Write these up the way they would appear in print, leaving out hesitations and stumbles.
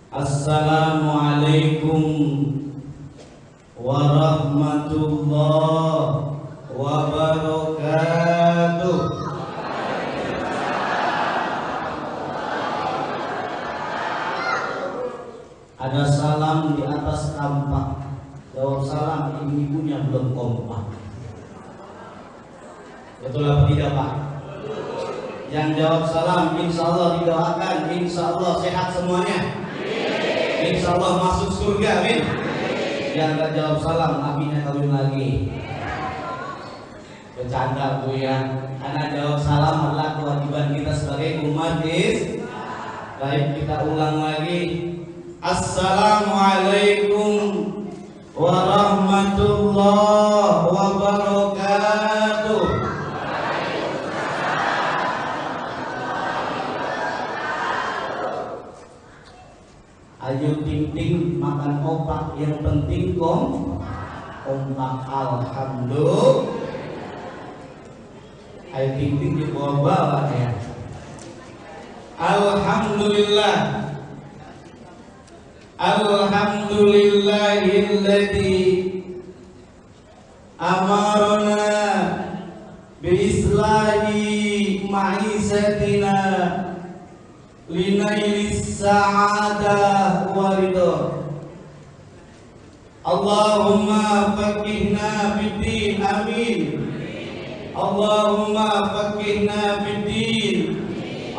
Assalamualaikum warahmatullahi wabarakatuh. Ada salam di atas tampak. Jawab salam, ibu-ibunya belum kompak. Betul apa tidak, Pak? Yang jawab salam insya Allah didoakan, insya Allah sehat semuanya, insya Allah masuk surga, amin. Yang gak jawab salam, abinya kawin lagi. Bercanda Bu ya. Karena jawab salam adalah kewajiban kita sebagai umat Islam. Baik, kita ulang lagi. Assalamualaikum warahmatullahi wabarakatuh. Ayo ting-ting makan opak, yang penting kompak. Alhamdulillah. Ayo ting-ting dibawa-bawa ya. Alhamdulillah. Alhamdulillahilladzi amarna biislahi ma'isatina linailis sa'adah waridho. Allahumma faqihna fiddin, amin. Allahumma faqihna fiddin,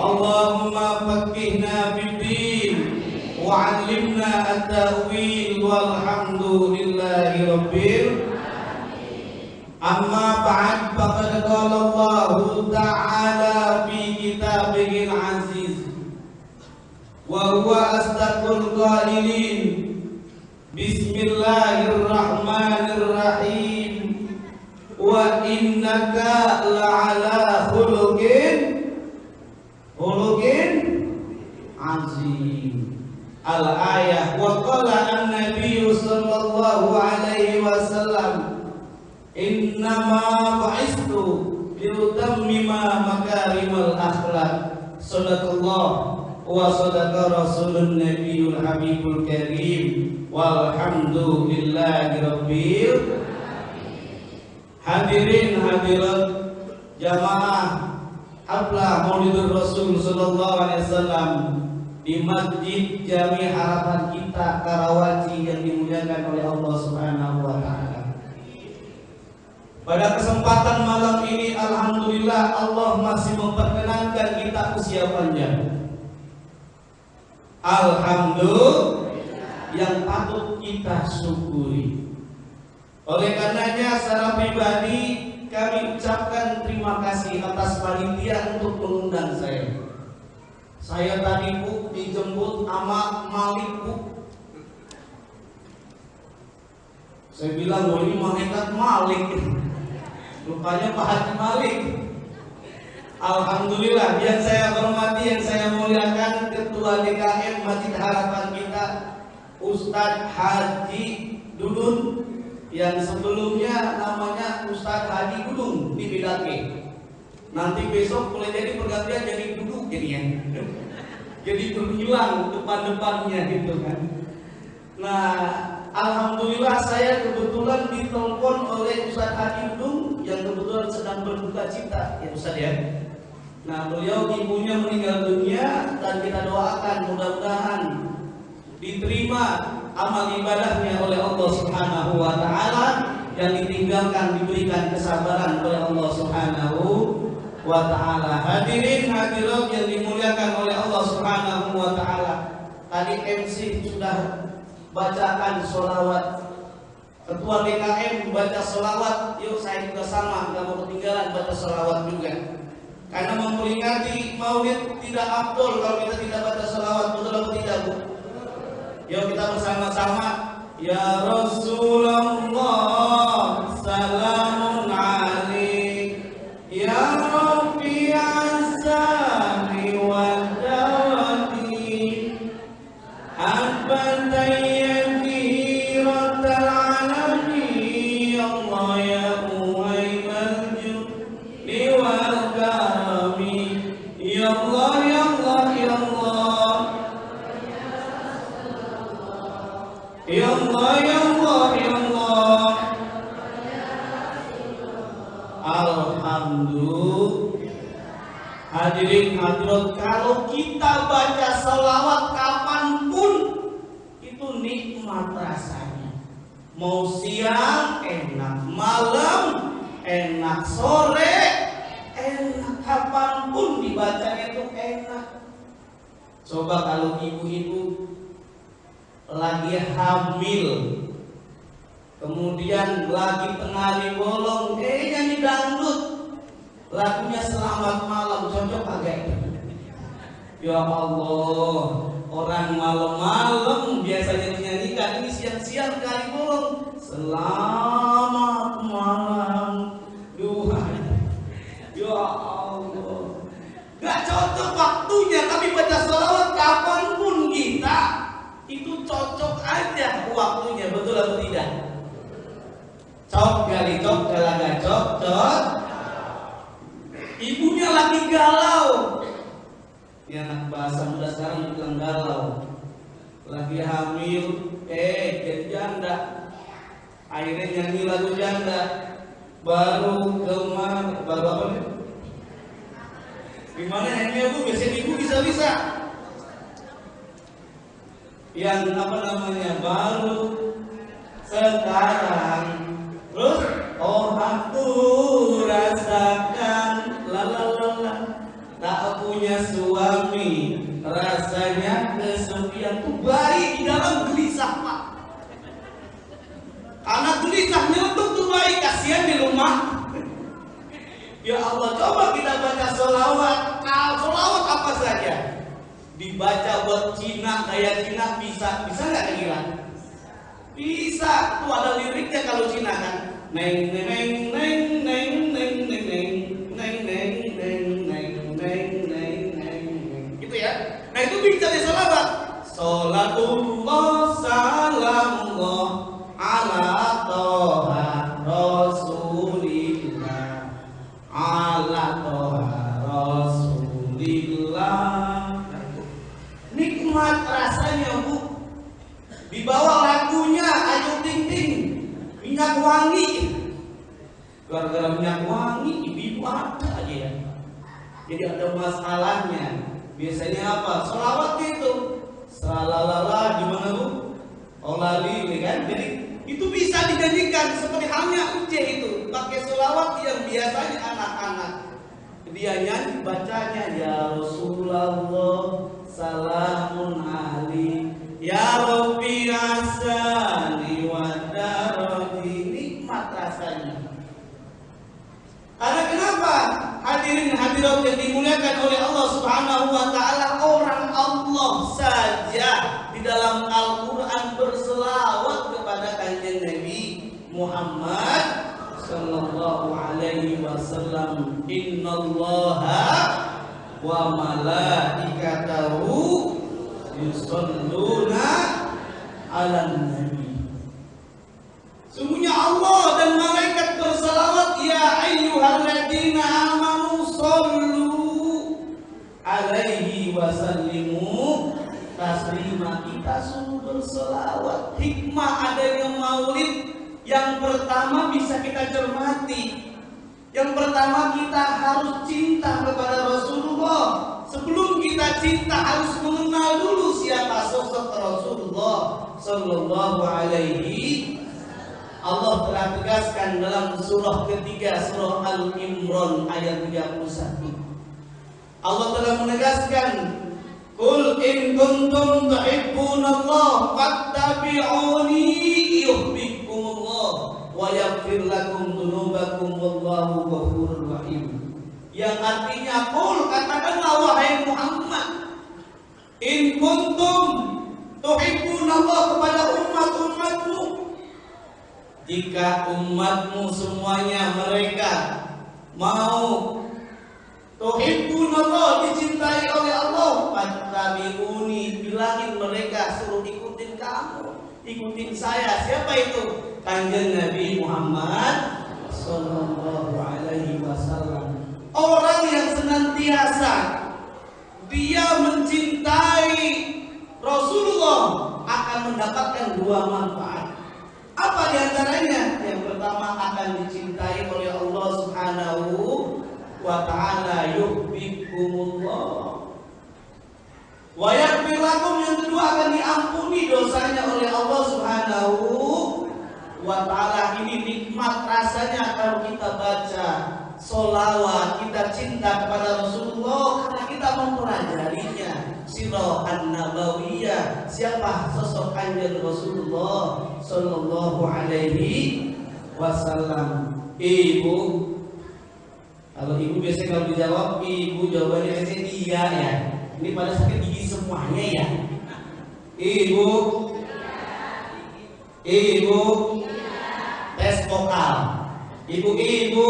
Allahumma faqihna fiddin, wa'allimna at-ta'wil, walhamdulillahi rabbil amma ba'd. Faqad qala Allahu ta'ala fi kitabihil aziz wa huwa asdaqul qailin. Bismillahirrahmanirrahim. Wa innaka la'ala khuluqin azim. Al-ayah. Wa qala an-nabiy sallallahu alaihi wasallam, innama bu'istu liutammima makarimal akhlaq. Sadaqallah wa sadaqa rasulun nabiyul habibul karim. Walhamdulillahi rabbil. Hadirin hadirat jamaah Haflah Maulidur Rasul sallallahu alaihi wasallam di Masjid Jami Harapan Kita Karawaci yang dimuliakan oleh Allah Subhanahu wa taala. Pada kesempatan malam ini alhamdulillah Allah masih memperkenankan kita usia panjang. Alhamdulillah yang patut kita syukuri. Oleh karenanya secara pribadi kami ucapkan terima kasih atas panitia untuk mengundang saya. Saya tadi Bu dijemput sama Malik Bu. Saya bilang ini malaikat Malik. Rupanya Pak Haji Malik. Alhamdulillah, yang saya hormati, yang saya muliakan Ketua DKM Masjid Harapan Kita Ustadz Haji Dudun, yang sebelumnya namanya Ustadz Haji Dudung di Bidake. Nanti besok boleh jadi pergantian jadi Duduk jadinya. Jadi berhilang depan-depannya gitu kan. Nah, alhamdulillah saya kebetulan ditelepon oleh Ustadz Haji Dudung yang kebetulan sedang berduka cita ya Ustadz ya. Nah, beliau ibunya meninggal dunia dan kita doakan mudah-mudahan diterima amal ibadahnya oleh Allah Subhanahu wa taala, yang ditinggalkan diberikan kesabaran oleh Allah Subhanahu wa taala. Hadirin hadirat yang dimuliakan oleh Allah Subhanahu wa taala. Tadi MC sudah bacakan sholawat. Ketua DKM baca sholawat. Yuk saya juga sama, gak mau ketinggalan baca sholawat juga. Karena memperingati Maulid tidak afdol kalau kita tidak baca sholawat. Betul atau tidak Bu? Yuk kita bersama-sama. Ya Rasulullah salamun alaik, ya Rabbi azami wa dawati, abadayyati ratal alami, Allah ya muhaimal judi wal karami, ya Allah ya Allah ya Allah. Hadirin hadirat, kalau kita baca salawat kapanpun itu nikmat rasanya. Mau siang enak, malam enak, sore enak, kapanpun dibacanya itu enak. Coba kalau ibu-ibu lagi hamil, kemudian lagi tengah bolong, nyanyi dangdut, lagunya Selamat Malam, cocok agak. Ya Allah, orang malam-malam biasanya dinyanyikan, ini siang-siang kali bolong, Selamat Malam, duha. Ya Allah, gak cocok waktunya, tapi baca salawat kapanpun kita itu cocok aja waktunya, betul atau tidak? Cok kali cok, galaga cok, cok. Ibunya lagi galau. Ini anak bahasa muda sekarang bilang galau. Lagi hamil, jadi janda. Akhirnya nyanyi lagu janda. Baru apa nih? Gimana nyanyi Bu? Biasanya ibu bisa. Yang apa namanya? Baru sekarang. Terus aku rasakan tak punya suami, rasanya kesepian. Tuh bayi di dalam gelisah Pak. Karena gelisah nyetuk tuh bayi, kasihan di rumah. Ya Allah, coba kita baca sholawat. Sholawat apa saja dibaca buat Cina, gaya Cina bisa nggak kira? Bisa. Tuh ada liriknya kalau Cina kan. Neng neng neng neng neng neng neng neng neng neng neng neng neng neng neng, gitu ya. Nah itu bisa di sholawat. Sholatullah salamullah ala toha rasulillah ala toha rasulillah. Nikmat rasanya Bu. Dibawa lagunya Ayu Ting Ting, minyak wangi. Gara-gara minyak wangi ibu-ibu ada aja ya. Jadi ada masalahnya. Biasanya apa? Sholawat itu salalala gimana Bu? Olali kan. Jadi itu bisa dijadikan seperti halnya Uce itu, pakai sholawat yang biasanya anak-anak dia nyanyi bacanya ya Rasulullah salamun alaihi ya Rabbi asani wa darati. Nikmat rasanya. Karena kenapa? Hadirin hadirat yang dimuliakan oleh Allah Subhanahu wa taala, orang Allah saja di dalam Al-Qur'an berselawat kepada Kanjeng Nabi Muhammad sallallahu alaihi wasallam. Innallaha wa malaikatahu yusholluna 'alan nabi. Sungguhnya Allah dan malaikat bersalawat ya ayyuhalladzina amanu shollu alaihi wasallimu taslima. Kita suruh berselawat. Hikmah adanya maulid yang pertama bisa kita cermati. Yang pertama kita harus cinta kepada Rasulullah. Sebelum kita cinta harus mengenal dulu siapa sosok Rasulullah sallallahu alaihi. Allah telah tegaskan dalam surah ketiga, surah Al-Imran ayat 31. Allah telah menegaskan, "Qul in kuntum tuhibbunallah fattabi'uni yuhibbukumullah wa yaghfir lakum dzunubakum wallahu ghafurur rahim." Yang artinya, qul, katakanlah wahai Muhammad, in kuntum tuhibbunallah kepada umat-umatmu. Jika umatmu semuanya mereka mau tuhibbunallah, dicintai oleh Allah, fattabi'uni, bilangin mereka suruh ikutin kamu, ikutin saya. Siapa itu? Kanjeng Nabi Muhammad sallallahu alaihi wasallam. Orang yang senantiasa dia mencintai Rasulullah akan mendapatkan dua manfaat. Apa diantaranya? Yang pertama akan dicintai oleh Allah Subhanahu wa ta'ala yuhibbukumullah wa yaghfir lakum, yang kedua akan diampuni dosanya oleh Allah Subhanahu wa ta'ala. Ini nikmat rasanya kalau kita baca sholawat, kita cinta kepada Rasulullah karena kita mempelajarinya. Sirah an-nabawiyah, siapa sosok kanjeng Rasulullah sallallahu alaihi wasallam. Ibu, kalau ibu biasanya kalau dijawab ibu, jawabannya biasanya iya ya. Ini pada sakit gigi semuanya ya. Ibu, ibu, tes vokal. Ibu, ibu,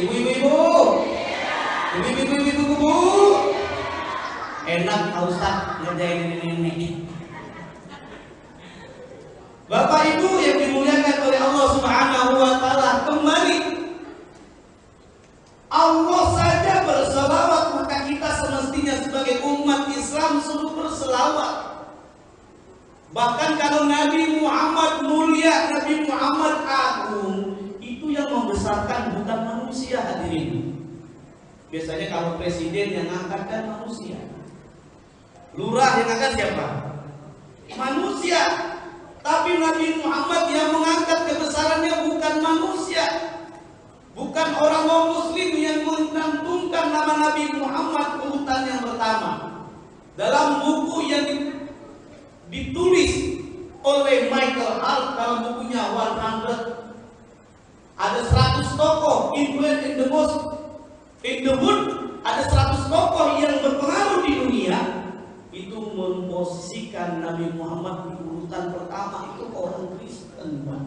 ibu, ibu, ibu, ibu, ibu. Enak Pak Ustaz ngerjain nenek. Bapak Ibu yang dimuliakan oleh Allah Subhanahu wa ta'ala, kembali Allah saja berselawat, maka kita semestinya sebagai umat Islam suruh berselawat. Bahkan kalau Nabi Muhammad mulia, Nabi Muhammad agung, itu yang membesarkan bukan manusia, hadirin. Biasanya kalau presiden yang angkat kan manusia, lurah yang angkat siapa? Manusia. Tapi Nabi Muhammad yang mengangkat kebesarannya bukan manusia, bukan orang non-muslim yang mencantumkan nama Nabi Muhammad urutan yang pertama. Dalam buku yang ditulis oleh Michael Hart, dalam bukunya 100, ada 100 tokoh influence in the world, ada 100 tokoh yang berpengaruh di dunia. Itu memposisikan Nabi Muhammad di urutan pertama, itu orang Kristen, Pak.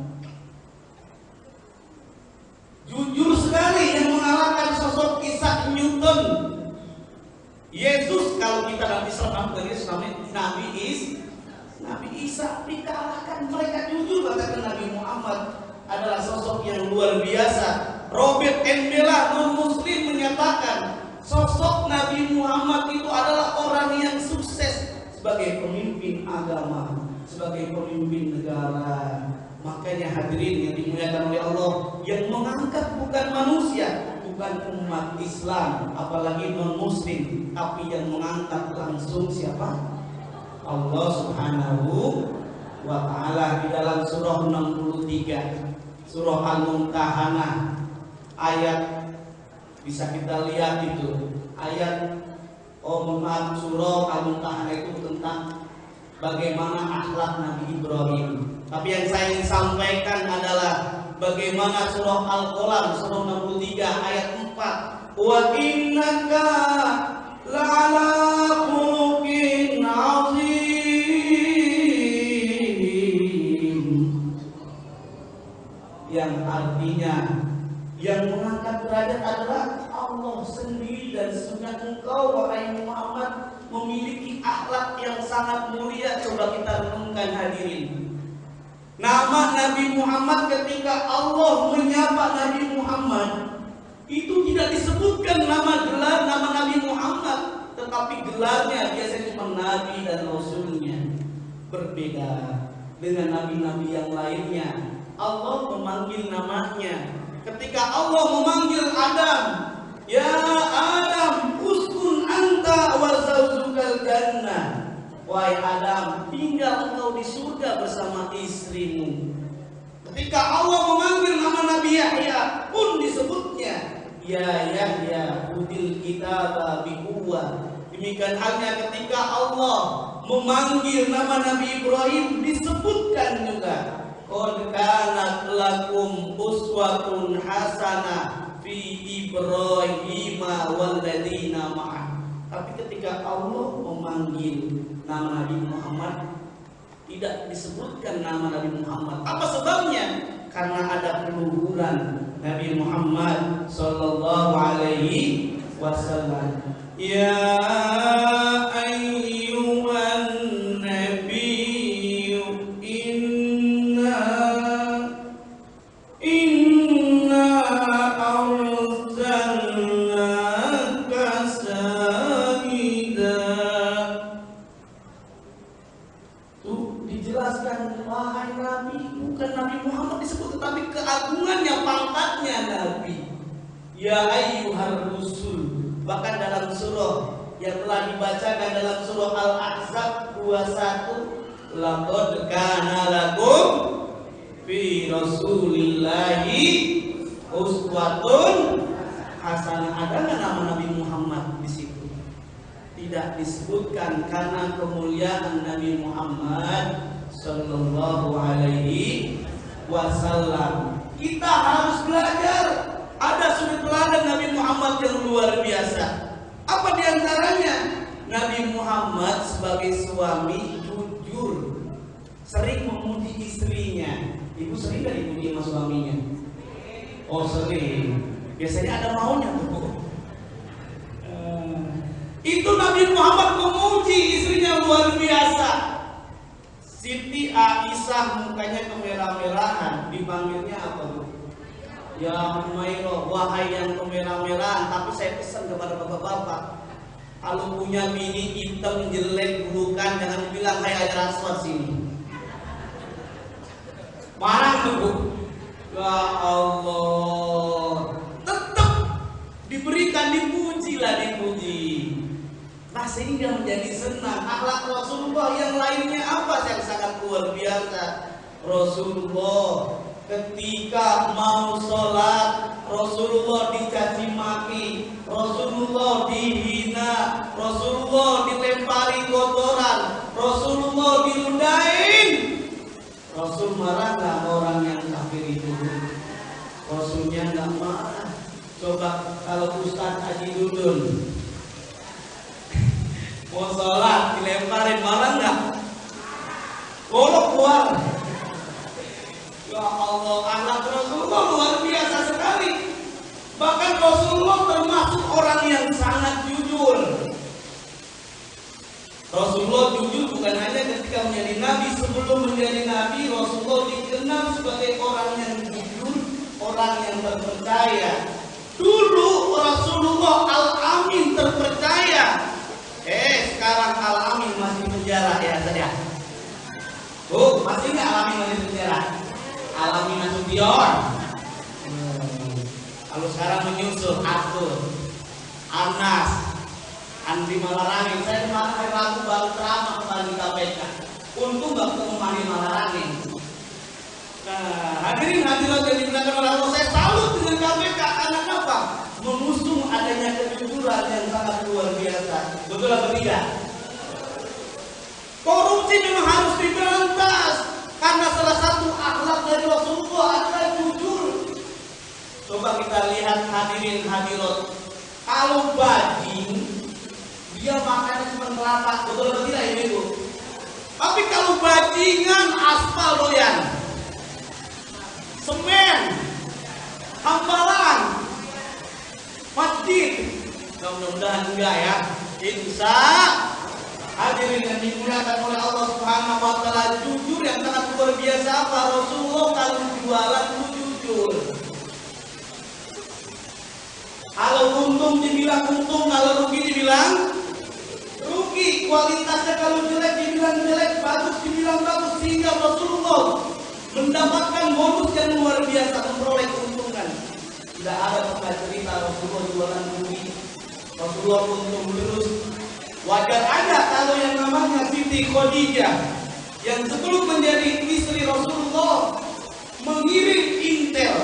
Jujur sekali yang mengalahkan sosok Isaac Newton. Yesus, kalau kita nanti serahkan ke Yesus, Nabi Isa dikalahkan. Mereka jujur katakan Nabi Muhammad adalah sosok yang luar biasa. Robert M. Bella, non-muslim, menyatakan sosok Nabi Muhammad itu adalah orang yang sukses sebagai pemimpin agama, sebagai pemimpin negara. Makanya hadirin yang dimuliakan oleh Allah, yang mengangkat bukan manusia, bukan umat Islam, apalagi non-muslim, tapi yang mengangkat langsung siapa? Allah Subhanahu wa ta'ala. Di dalam surah 63, surah Al-Mumtahanah, ayat, bisa kita lihat itu ayat surah Al-Mumtahanah itu tentang bagaimana akhlak Nabi Ibrahim. Tapi yang saya ingin sampaikan adalah bagaimana surah Al-Qalam, surah 63 ayat 4. Wa innaka la'ala khuluqin 'azim, yang artinya yang mengangkat derajat adalah Allah sendiri, dan sesungguhnya engkau wahai Muhammad memiliki akhlak yang sangat mulia. Coba kita renungkan hadirin. Nama Nabi Muhammad, ketika Allah menyapa Nabi Muhammad, itu tidak disebutkan nama gelar nama Nabi Muhammad, tetapi gelarnya biasanya cuma Nabi dan Rasulnya. Berbeda dengan nabi-nabi yang lainnya, Allah memanggil namanya. Ketika Allah memanggil Adam, ya Adam, uskun anta wa zawjukal jannah. Wahai Adam, tinggal engkau di surga bersama istrimu. Ketika Allah memanggil nama Nabi Yahya, pun disebutnya, ya Yahya, udil kitab biquwwah. Demikian halnya ketika Allah memanggil nama Nabi Ibrahim, disebutkan juga, qad kanat lakum uswatun hasanah fi Ibrahim walladzina ma'ah. Tapi ketika Allah memanggil nama Nabi Muhammad, tidak disebutkan nama Nabi Muhammad. Apa sebabnya? Karena ada peluhuran Nabi Muhammad sallallahu alaihi wasallam. Ya ayyuhan nabiy inna arsalnaka sayyidan. Tuh dijelaskan, wahai Nabi, bukan Nabi Muhammad disebut, tetapi keagungannya, pangkatnya Nabi. Ya ayyuhar rusul. Bahkan dalam surah yang telah dibacakan dalam surah Al-Ahzab 21, laqad kana lakum fi rasulillahi uswatun hasanah. Ada nggak nama Nabi Muhammad di situ? Tidak disebutkan karena kemuliaan Nabi Muhammad sallallahu alaihi wasallam. Kita harus belajar. Ada sudut teladan Nabi Muhammad yang luar biasa. Apa diantaranya? Nabi Muhammad sebagai suami jujur, sering memuji istrinya. Ibu sering gak dipuji sama suaminya? Oh sering. Biasanya ada maunya tuh. Itu Nabi Muhammad memuji istrinya luar biasa. Siti Aisyah mukanya kemerah-merahan, dipanggilnya apa tuh? Ya Humairah, wahai yang kemerah-merahan. Tapi saya pesan kepada bapak-bapak, kalau punya bini hitam jelek burukan, jangan bilang hai Hajar Aswad sini. Marah tuh Bu. Ya Allah, tetap diberikan, dipuji. Nah sehingga menjadi senang. Akhlak Rasulullah yang lainnya apa yang sangat luar biasa? Rasulullah ketika mau sholat, Rasulullah dicaci maki, Rasulullah dihina, Rasulullah dilempari kotoran, Rasulullah diludahin. Rasul marah nggak orang yang kafir itu? Rasulnya nggak marah. Coba kalau Ustadz Haji Dudun mau sholat dilemparin, marah nggak? Golok keluar. Ya Allah, anak Rasulullah luar biasa sekali. Bahkan Rasulullah termasuk orang yang sangat jujur. Rasulullah jujur bukan hanya ketika menjadi nabi. Sebelum menjadi nabi, Rasulullah dikenal sebagai orang yang jujur, orang yang terpercaya. Dulu Rasulullah Al-Amin terpercaya. Sekarang Al-Amin masih penjara ya saja. Oh, masih nggak Al-Amin masih penjara? Al-Amin Nasution. Kalau sekarang menyusul Arthur, Anas, Andri Malarangin. Saya kemarin hari Rabu baru ceramah kemarin di KPK. Untung nggak ketemu Mani Malarangin. Nah, hadirin hadirat yang dimuliakan oleh Allah, saya salut dengan KPK karena apa? Mengusung adanya kejujuran yang sangat luar biasa. Betul atau tidak? Korupsi memang harus diberantas karena salah satu akhlak dari Rasulullah adalah jujur. Coba kita lihat hadirin hadirat. Kalau bajing dia makannya cuma kelapa, betul atau tidak ini Bu? Tapi kalau bajingan aspal doyan, semen, hamparan, masjid. Mudah-mudahan enggak ya. Insya hadirin yang dimuliakan oleh Allah Subhanahu wa taala, jujur yang sangat luar biasa. Apa Rasulullah kalau jualan itu jujur. Kalau untung dibilang untung, kalau rugi dibilang rugi. Kualitasnya kalau jelek dibilang jelek, bagus dibilang bagus. Sehingga Rasulullah mendapatkan bonus yang luar biasa, memperoleh keuntungan. Tidak ada pernah cerita Rasulullah jualan rugi, Rasulullah untung terus. Wajar aja kalau yang namanya Siti Khadijah yang sebelum menjadi istri Rasulullah mengirim intel,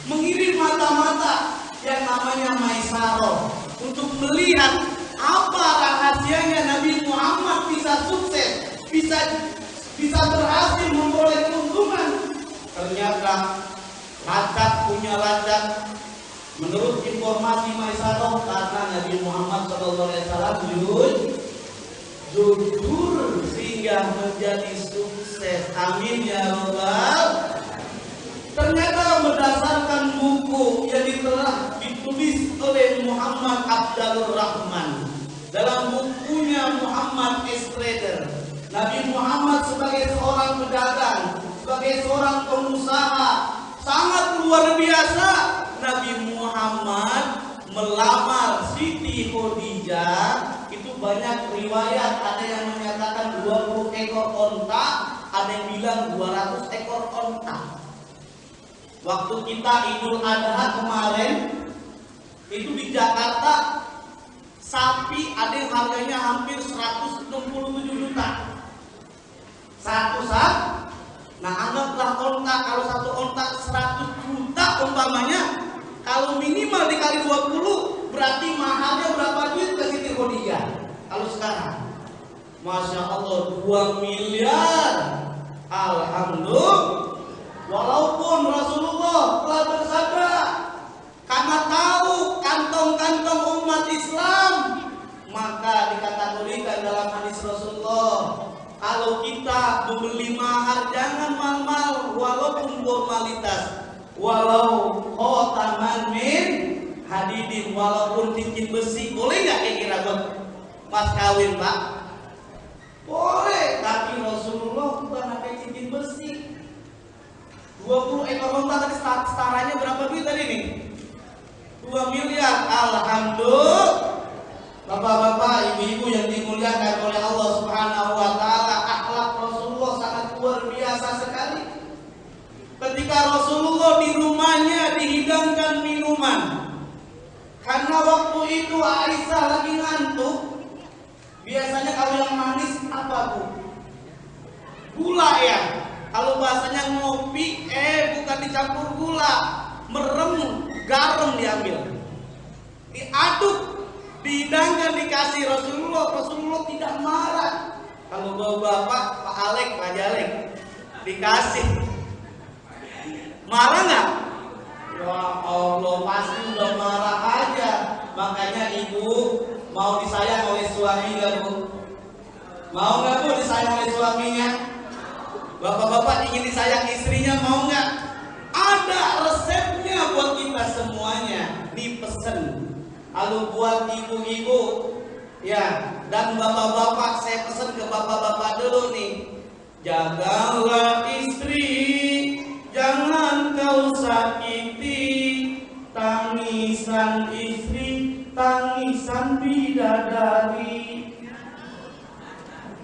mengirim mata-mata yang namanya Maisarah untuk melihat apa rahasianya Nabi Muhammad bisa sukses, bisa berhasil memperoleh keuntungan. Ternyata lacak punya lacak. Menurut informasi Maisarah, karena Nabi Muhammad SAW jujur sehingga menjadi sukses. Amin ya Rabbal. Ternyata berdasarkan buku yang telah ditulis oleh Muhammad Abdul Rahman dalam bukunya Muhammad S. Trader, Nabi Muhammad sebagai seorang pedagang, sebagai seorang pengusaha sangat luar biasa. Nabi Muhammad melamar Siti Khadijah itu banyak riwayat, ada yang menyatakan 20 ekor onta, ada yang bilang 200 ekor onta. Waktu kita Idul Adha kemarin, Itu di Jakarta sapi ada yang harganya hampir 167 juta. Satu sak. Nah, anggaplah ontak, kalau satu ontak 100 juta umpamanya, kalau minimal dikali 20 berarti mahalnya berapa duit ke Siti Khadijah? Kalau sekarang Masya Allah 2 miliar. Alhamdulillah. Walaupun Rasulullah telah bersabda, karena tahu kantong-kantong umat Islam, maka dikategorikan dalam hadis Rasulullah, kalau kita membeli mahar jangan mahal-mahal, walaupun formalitas, walau khotaman min hadidin, walaupun cincin besi. Boleh nggak kira-kira buat mas kawin, Pak? Boleh, tapi Rasulullah bukan pakai cincin besi. 20 ekor unta tadi setaranya berapa duit tadi nih? 2 miliar. Alhamdulillah. Bapak-bapak, ibu-ibu yang dimuliakan oleh Allah Subhanahu wa taala, akhlak Rasulullah sangat luar biasa sekali. Ketika Rasulullah di rumahnya dihidangkan minuman. Karena waktu itu Aisyah lagi ngantuk. Biasanya kalau yang manis apa, Bu? Gula ya. Kalau bahasanya ngopi, bukan dicampur gula, merem, garam diambil, diaduk, dihidangkan, dikasih Rasulullah. Rasulullah tidak marah. Kalau bapak, Pak Alek, Pak Jalek, dikasih, marah nggak? Ya Allah, pasti udah marah aja. Makanya ibu mau disayang oleh suami nggak, Bu? Mau nggak, Bu, disayang oleh suaminya? Bapak-bapak ingin disayang istrinya, mau nggak? Ada resepnya buat kita semuanya. Dipesen. Lalu buat ibu-ibu, ya, dan bapak-bapak, saya pesen ke bapak-bapak dulu nih. Jagalah istri, jangan kau sakiti. Tangisan istri, tangisan bidadari.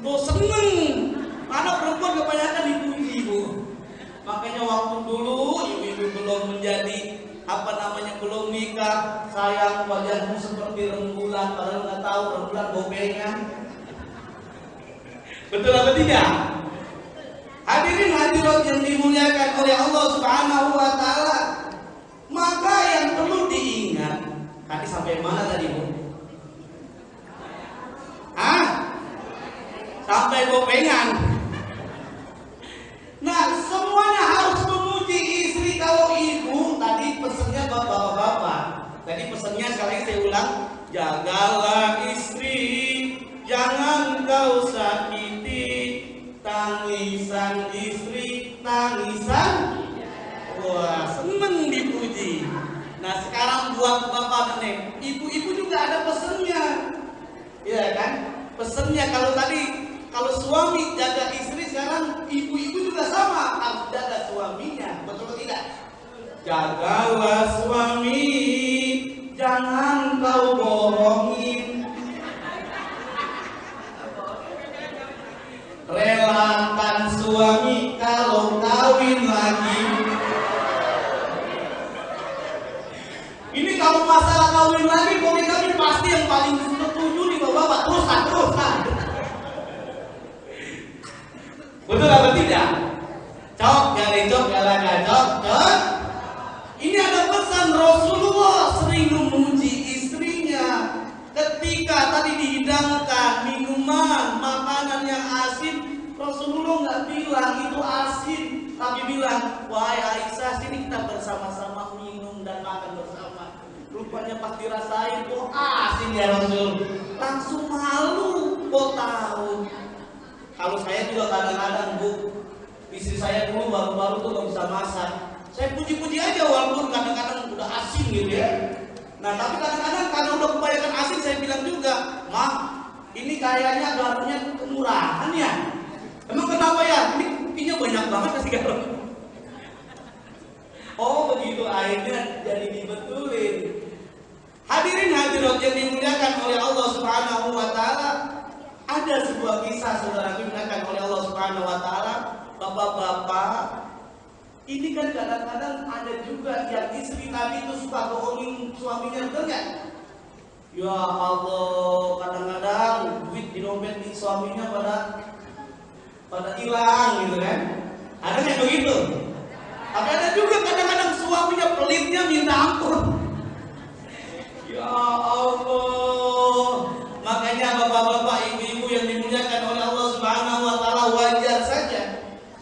Tuh seneng. Anak perempuan kebanyakan dipuji, Bu. Makanya waktu dulu ibu-ibu belum menjadi belum nikah, sayang wajahmu seperti rembulan, padahal nggak tahu rembulan bobengan. Betul apa tidak? Hadirin hadirat yang dimuliakan oleh Allah Subhanahu wa taala, maka yang perlu diingat, tadi sampai mana tadi, Bu? Sampai bobengan. Nah, semuanya harus memuji istri. Kalau ibu tadi pesennya bapak-bapak, tadi pesennya sekali saya ulang, jagalah istri, jangan kau sakiti. Tangisan istri, tangisan. Wah, seneng dipuji. Nah, sekarang buat bapak nih, ibu-ibu juga ada pesennya, ya kan? Pesennya kalau suami jaga istri, sekarang ibu-ibu juga sama harus jaga suaminya, betul tidak? Jagalah suami, jangan kau bohongin. Relakan suami kalau kawin lagi. Ini kalau masalah kawin lagi, kami pasti yang paling setuju nih bapak-bapak. Teruskan. Betul apa tidak? Cok, galaga, cok. Ini ada pesan Rasulullah sering memuji istrinya. Ketika tadi dihidangkan minuman, makanan yang asin, Rasulullah nggak bilang itu asin, tapi bilang, wahai Aisyah, sini kita bersama-sama minum dan makan bersama. Rupanya pas dirasain, kok asin ya Rasul. Langsung malu, kok tahu. Kalau saya juga kadang-kadang, Bu, istri saya dulu baru-baru tuh gak bisa masak. Saya puji-puji aja walaupun kadang-kadang udah asin gitu ya. Nah, tapi kadang-kadang karena udah kebanyakan asin, saya bilang juga, "Ma, ini kayaknya garamnya kemurahan ya." Emang kenapa ya? Ini buktinya banyak banget kasih garam. Oh begitu, akhirnya jadi dibetulin. Hadirin hadirat yang dimuliakan oleh Allah Subhanahu wa taala, ada sebuah kisah saudara dimuliakan oleh Allah Subhanahu wa taala. Bapak-bapak Ini kan kadang-kadang ada juga yang istri tadi itu suka bohongin suaminya, betul nggak? Ya Allah, kadang-kadang duit di dompet di suaminya pada hilang gitu kan? Ada yang begitu? Tapi ada juga kadang-kadang suaminya pelitnya minta ampun. Ya Allah, makanya bapak-bapak, ibu-ibu yang dimuliakan oleh Allah Subhanahu wa taala, wajar saja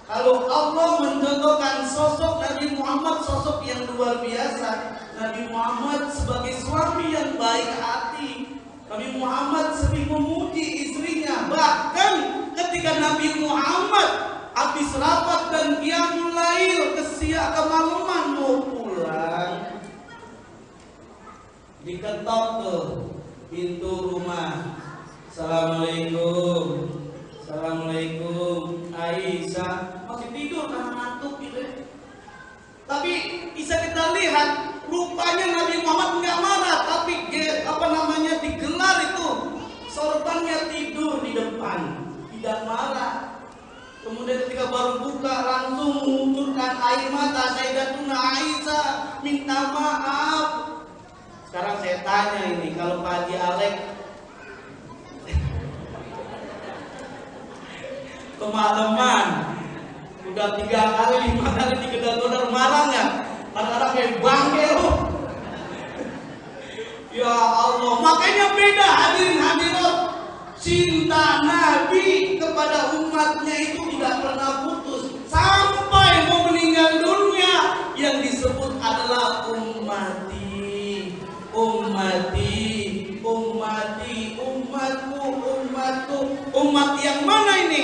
kalau Allah mencontohkan sosok Nabi Muhammad, sosok yang luar biasa. Nabi Muhammad sebagai suami yang baik hati. Nabi Muhammad sering memuji istrinya. Bahkan ketika Nabi Muhammad habis rapat dan qiyamul lail, kemalaman mau pulang, diketok ke pintu rumah. Assalamualaikum. Assalamualaikum. Aisyah masih tidur karena ngantuk gitu. Tapi bisa kita lihat rupanya Nabi Muhammad nggak marah, tapi digelar itu sorbannya tidur di depan, tidak marah. Kemudian ketika baru buka langsung mengucurkan air mata. Sayyidatuna Aisyah minta maaf. Sekarang saya tanya ini, kalau Pak Haji Alek kemalaman udah 3 kali 5 kali digedor-gedor, marah nggak? Kadang-kadang kayak bangke loh. Ya Allah, makanya beda hadirin hadirat. Cinta Nabi kepada umatnya itu tidak pernah putus sampai mau meninggal dunia. Yang disebut adalah ummati, ummati, ummati, umatku, umatku. Umat yang mana ini?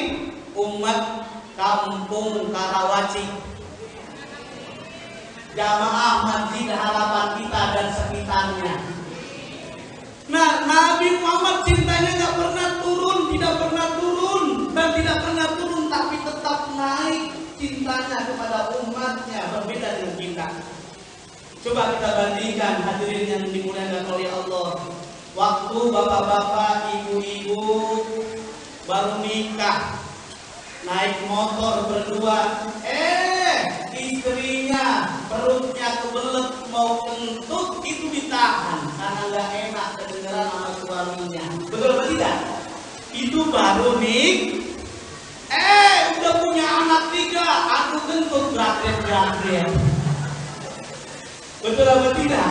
Umat Kampung Karawaci, Jamaah Masjid Harapan Kita dan sekitarnya. Nah, Nabi Muhammad cintanya nggak pernah turun, tidak pernah turun dan tidak pernah turun, tapi tetap naik cintanya kepada umatnya, berbeda dengan kita. Coba kita bandingkan hadirin yang dimuliakan oleh Allah. Waktu bapak-bapak, ibu-ibu baru nikah, naik motor berdua, istrinya perutnya kebelet mau kentut, itu ditahan karena nggak enak kedengeran sama suaminya. Betul atau tidak? Itu baru udah punya anak 3, aku kentut berat-berat. Betul atau tidak?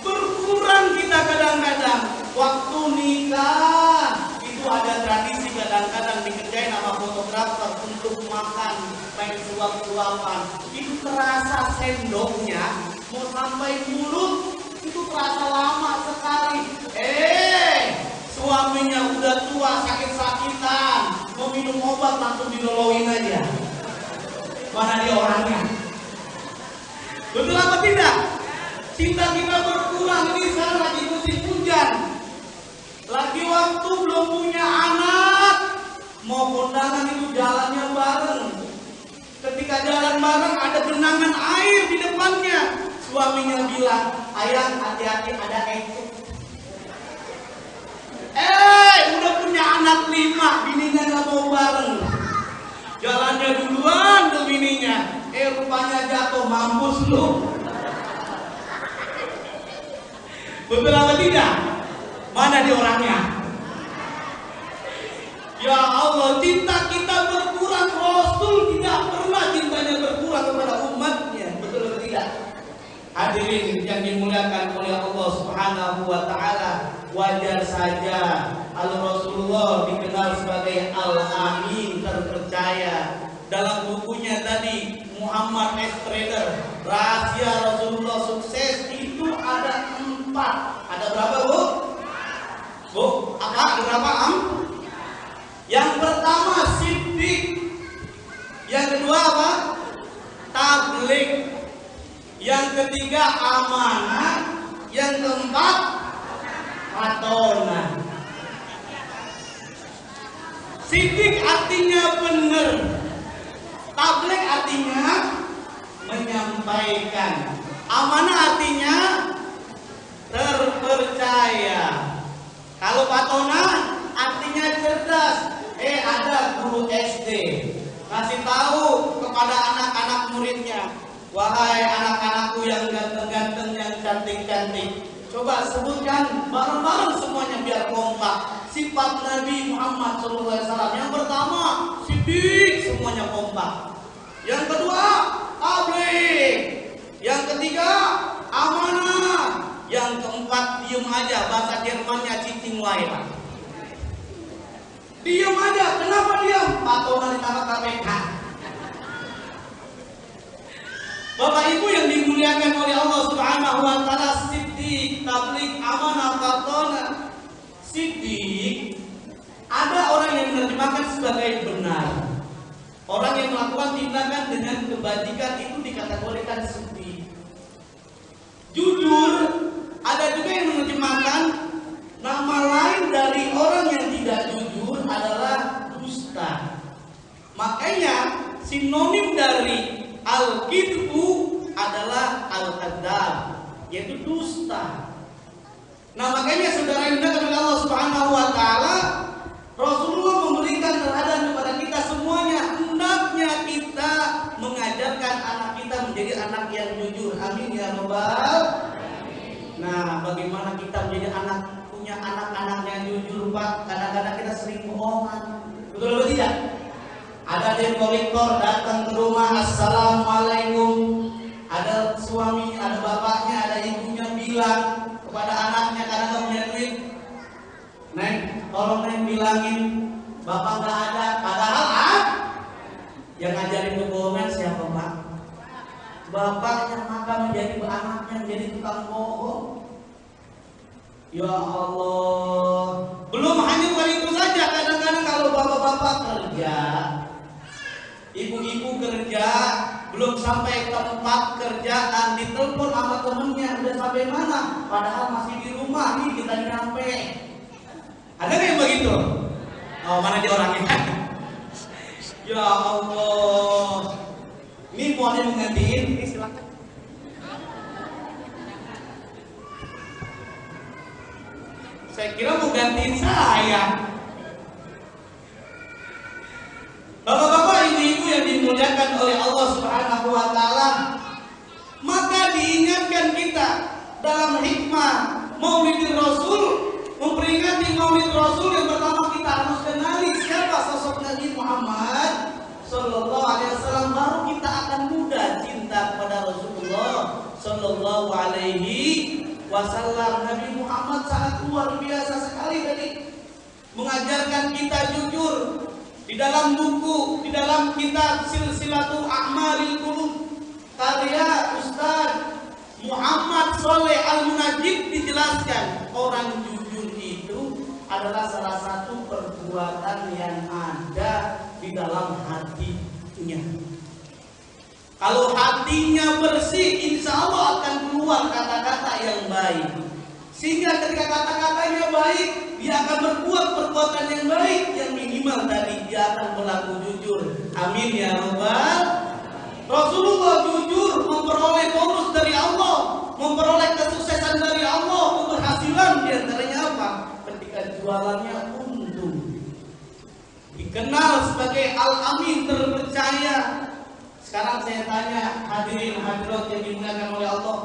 Berkurang kita kadang-kadang waktu nikah. Itu ada tradisi kadang-kadang dikerjain sama fotografer untuk makan, main suap-suapan. Itu terasa sendoknya mau sampai mulut, itu terasa lama sekali. Suaminya udah tua, sakit-sakitan, mau minum obat langsung didoloin aja. Mana dia orangnya? Betul apa tidak? Cinta kita berkurang. Ini sekarang lagi musim hujan, lagi waktu belum punya anak, mau kondangan itu jalannya bareng. Ketika jalan bareng ada genangan air di depannya. Suaminya bilang, ayang hati-hati ada ekor. Udah punya anak 5, bininya gak mau bareng. Jalannya duluan tuh bininya. Rupanya jatuh, mampus lu. Betul apa tidak? Mana dia orangnya? Ya Allah, cinta kita berkurang. Rasul tidak pernah cintanya berkurang kepada umatnya. Betul atau tidak? Hadirin yang dimuliakan oleh Allah Subhanahu wa taala, wajar saja kalau Rasulullah dikenal sebagai Al-Amin, terpercaya. Dalam bukunya tadi Muhammad S. Trader, rahasia Rasulullah sukses itu ada 4. Ada berapa, Bu? Bu, apa? Ada berapa, Am? Yang pertama siddiq. Yang kedua apa? Tabligh. Yang ketiga amanah. Yang keempat patonah. Siddiq artinya benar. Tabligh artinya menyampaikan. Amanah artinya terpercaya. Kalau patonah artinya cerdas. Ada guru SD kasih tahu kepada anak-anak muridnya, wahai anak-anakku yang ganteng-ganteng, yang cantik-cantik, coba sebutkan bareng-bareng semuanya biar kompak sifat Nabi Muhammad SAW. Yang pertama, siddiq, semuanya kompak. Yang kedua, tabligh. Yang ketiga, amanah. Yang keempat, diem aja, bahasa Jermannya cicing wae. Diem aja, kenapa diam? Patungan ditangkap KPK. Bapak Ibu yang dimuliakan oleh Allah Subhanahu wa taala, siddiq, tabligh, amanah, patungan. Siddiq, ada orang yang menerjemahkan sebagai benar. Orang yang melakukan tindakan dengan kebajikan itu dikategorikan siddiq. Jujur, ada juga yang menerjemahkan nama lain dari orang yang tidak jujur adalah dusta. Makanya sinonim dari al-kidbu adalah al-kadzdzab, yaitu dusta. Nah, makanya saudara yang dimuliakan oleh Allah Subhanahu wa taala, Rasulullah memberikan teladan kepada kita semuanya. Hendaknya kita mengajarkan anak kita menjadi anak yang jujur. Amin ya rabbal. Nah, bagaimana kita menjadi anak, punya anak-anak yang jujur, Pak? Kadang-kadang kita sering bohongan. Betul atau tidak? Ada debt-collector datang ke rumah, assalamualaikum. Ada suami, ada bapaknya, ada ibunya bilang kepada anaknya, karena nggak punya duit, Neng, tolong Neng bilangin bapak nggak ada. Padahal yang ngajarin kebohongan siapa, Pak? Bapaknya, maka menjadi anaknya menjadi tukang bohong. Ya Allah. Belum hanya itu saja, kadang-kadang kalau bapak-bapak kerja, ibu-ibu kerja, belum sampai tempat kerjaan, ditelepon sama temennya, udah sampai mana? Padahal masih di rumah, nih kita nyampe. Ada nggak yang begitu? Oh, mana dia orangnya? Ya Allah. Ini mau ada menggantiin, ini silakan. Saya kira mau gantiin saya. Bapak-bapak, ibu-ibu yang dimuliakan oleh Allah Subhanahu wa taala, maka diingatkan kita dalam hikmah Maulid Rasul, memperingati Maulid Rasul, yang pertama kita harus kenali siapa sosok Nabi Muhammad Sallallahu Alaihi Wasallam, baru kita akan mudah cinta kepada Rasulullah Sallallahu Alaihi Wasallam. Nabi Muhammad sangat luar biasa sekali tadi, mengajarkan kita jujur. Di dalam buku, di dalam kitab Silsilatul A'malil Qulub karya Ustaz Muhammad Shaleh Al-Munajjid dijelaskan, orang jujur itu adalah salah satu perbuatan yang ada di dalam hatinya. Kalau hatinya bersih, insya Allah akan keluar kata-kata yang baik. Sehingga ketika kata-katanya baik, dia akan berbuat perbuatan yang baik. Yang minimal tadi, dia akan berlaku jujur. Amin ya rabbal. Rasulullah jujur, memperoleh bonus dari Allah, memperoleh kesuksesan dari Allah, keberhasilan. Di antaranya apa? Ketika jualannya untung. Dikenal sebagai Al-Amin, terpercaya. Sekarang saya tanya hadirin hadirat yang dimuliakan oleh Allah,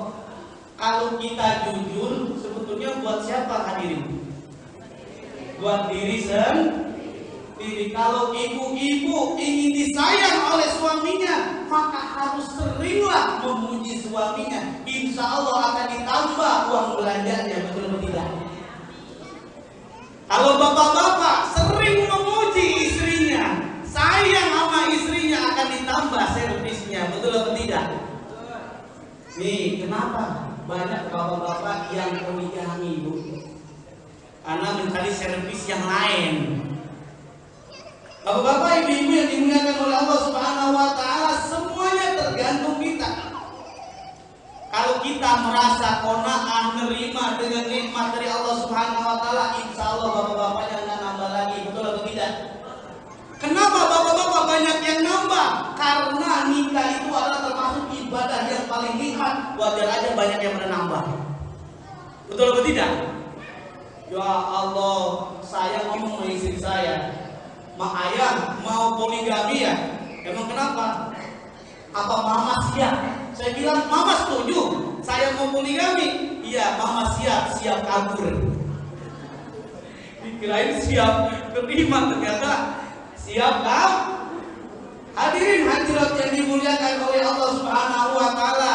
kalau kita jujur, sebetulnya buat siapa hadirin? Buat diri sendiri. Kalau ibu-ibu ingin disayang oleh suaminya, maka harus seringlah memuji suaminya. Insya Allah akan ditambah uang belanjanya, betul atau tidak? Kalau bapak-bapak sering memuji istrinya, sayang sama istrinya, akan ditambah servisnya, betul atau tidak? Nih, kenapa banyak bapak-bapak yang poligami, Bu? Karena mencari servis yang lain. Bapak-bapak, ibu-ibu yang dimuliakan oleh Allah Subhanahu wa taala, semuanya tergantung kita. Kalau kita merasa qanaah, menerima dengan nikmat dari Allah Subhanahu wa taala, insya Allah bapak-bapaknya nggak nambah lagi, betul atau tidak? Kenapa bapak-bapak banyak yang nambah? Karena nikah itu adalah termasuk ibadah yang paling nikmat. Wajar aja banyak yang menambah. Betul atau tidak? Ya Allah, saya ngomong sama istri saya, Mak Ayah mau poligami ya? Emang kenapa? Apa mama siap? Saya bilang, mama setuju. Saya mau poligami. Iya, mama siap kabur. Dikirain siap terima, ternyata siap kan? Hadirin hadirat yang dimuliakan oleh Allah Subhanahu wa taala.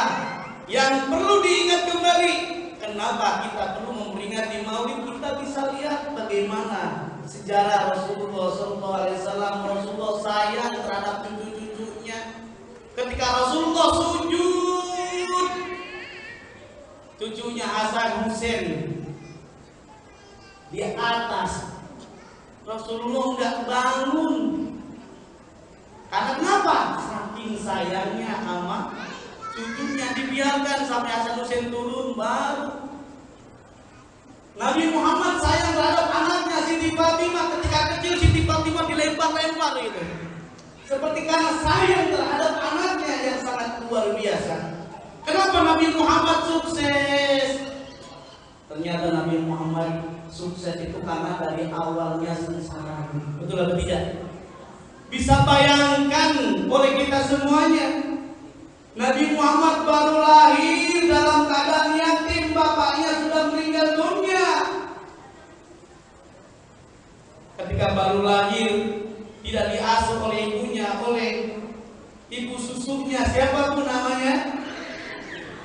Yang perlu diingat kembali, kenapa kita perlu memperingati Maulid? Kita bisa lihat bagaimana sejarah Rasulullah SAW. Rasulullah sayang terhadap cucu-cucunya. Ketika Rasulullah sujud, cucunya Hasan Husain di atas, Rasulullah nggak bangun. Karena kenapa? Saking sayangnya sama cucunya, dibiarkan sampai Hasan Husain turun baru. Nabi Muhammad sayang terhadap anaknya Siti Fatimah. Ketika kecil Siti Fatimah dilempar-lempar gitu. Seperti karena sayang terhadap anaknya yang sangat luar biasa. Kenapa Nabi Muhammad sukses? Ternyata Nabi Muhammad sukses itu karena dari awalnya sengsara. Betul atau tidak? Bisa bayangkan oleh kita semuanya, Nabi Muhammad baru lahir dalam keadaan yatim, bapaknya sudah meninggal dunia. Ketika baru lahir, tidak diasuh oleh ibunya, oleh ibu susunya, siapapun namanya,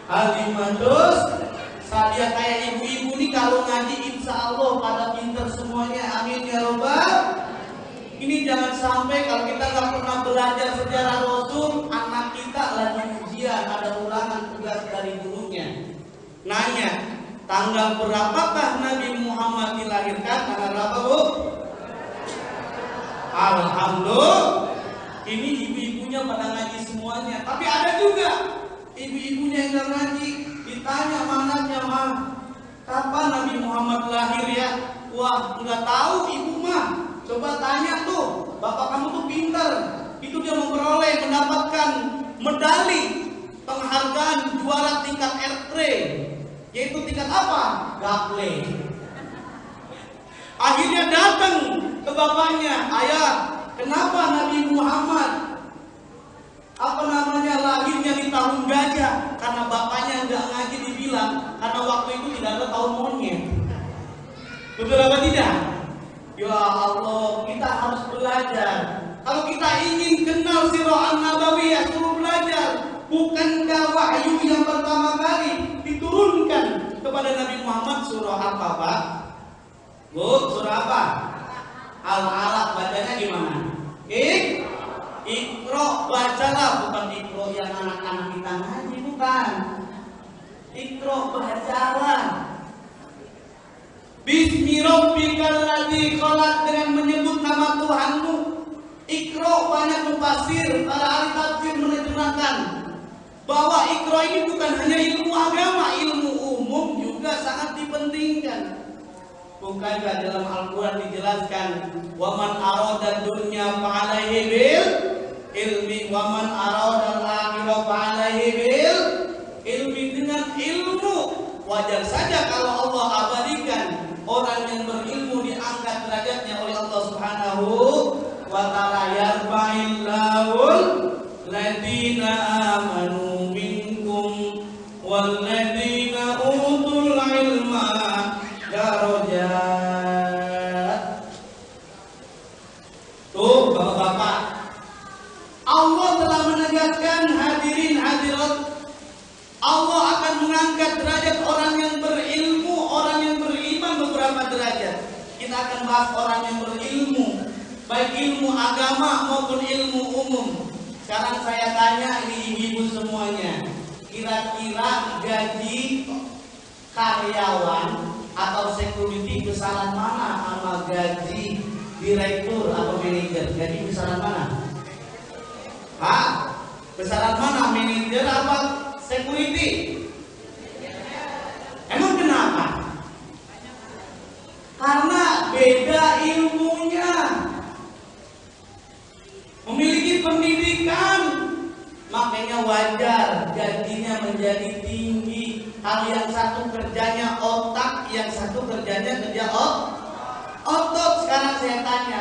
Halimatus Sa'diyah. Kayak ibu-ibu nih kalau ngaji insya Allah pada pinter semuanya, amin ya robbal. Ini jangan sampai kalau kita nggak pernah belajar sejarah Rasul, anak kita lagi ujian, ada ulangan tugas dari gurunya, nanya tanggal berapakah Nabi Muhammad dilahirkan, tanggal berapa bu? Alhamdulillah, ini ibu-ibunya pada ngaji semuanya. Tapi ada juga ibu-ibunya yang nggak ngaji, ditanya mananya mah, kapan Nabi Muhammad lahir ya? Wah, nggak tahu ibu mah. Coba tanya tuh, bapak kamu tuh pintar. Itu dia mendapatkan medali penghargaan juara tingkat R3, yaitu tingkat apa? Gaple. Akhirnya datang ke bapaknya, ayah, kenapa Nabi Muhammad lahirnya di tahun gajah? Karena bapaknya nggak ngaji, dibilang karena waktu itu tidak ada tahun monyet. Betul apa tidak? Ya Allah, kita harus belajar. Kalau kita ingin kenal sirah an-nabawiyah, suruh belajar. Bukankah wahyu yang pertama kali diturunkan kepada Nabi Muhammad surah apa, Pak? Bu, surah apa? Al-Alaq, bacanya gimana? Iqra, bacalah. Bukan Iqra yang anak-anak kita ngaji, bukan. Iqra, bacalah. Bismi rabbikal ladzi khalaq, dengan menyebut nama Tuhanmu. Iqra, banyak mufassir, para ahli tafsir menerjemahkan bahwa Iqra ini bukan hanya ilmu agama, ilmu umum juga sangat dipentingkan. Bukankah dalam Al-Quran dijelaskan, waman arada dunya fa'alaihi bil ilmi, waman arada al-akhirah fa'alaihi bil ilmi. Dengan ilmu, wajar saja kalau Allah abadikan orang yang berilmu diangkat derajatnya oleh Allah Subhanahu wa ta'ala. Yarfa'illahul ladzina amanu minkum wal ladzina utul ilma darajat. Tuh bapak-bapak, Allah telah menegaskan, hadirin hadirat, Allah akan mengangkat derajat orang yang berilmu, orang yang beriman beberapa derajat. Kita akan bahas orang yang berilmu, baik ilmu agama maupun ilmu umum. Sekarang saya tanya ini ibu semuanya, kira-kira gaji karyawan atau security besaran mana sama gaji direktur atau manajer? Gaji besaran mana? Pak, besaran mana, manajer apa security? Emang kenapa? Karena beda ilmunya, memiliki pendidikan, makanya wajar gajinya menjadi tinggi. Hal yang satu kerjanya otak, yang satu kerjanya kerja otot. Sekarang saya tanya,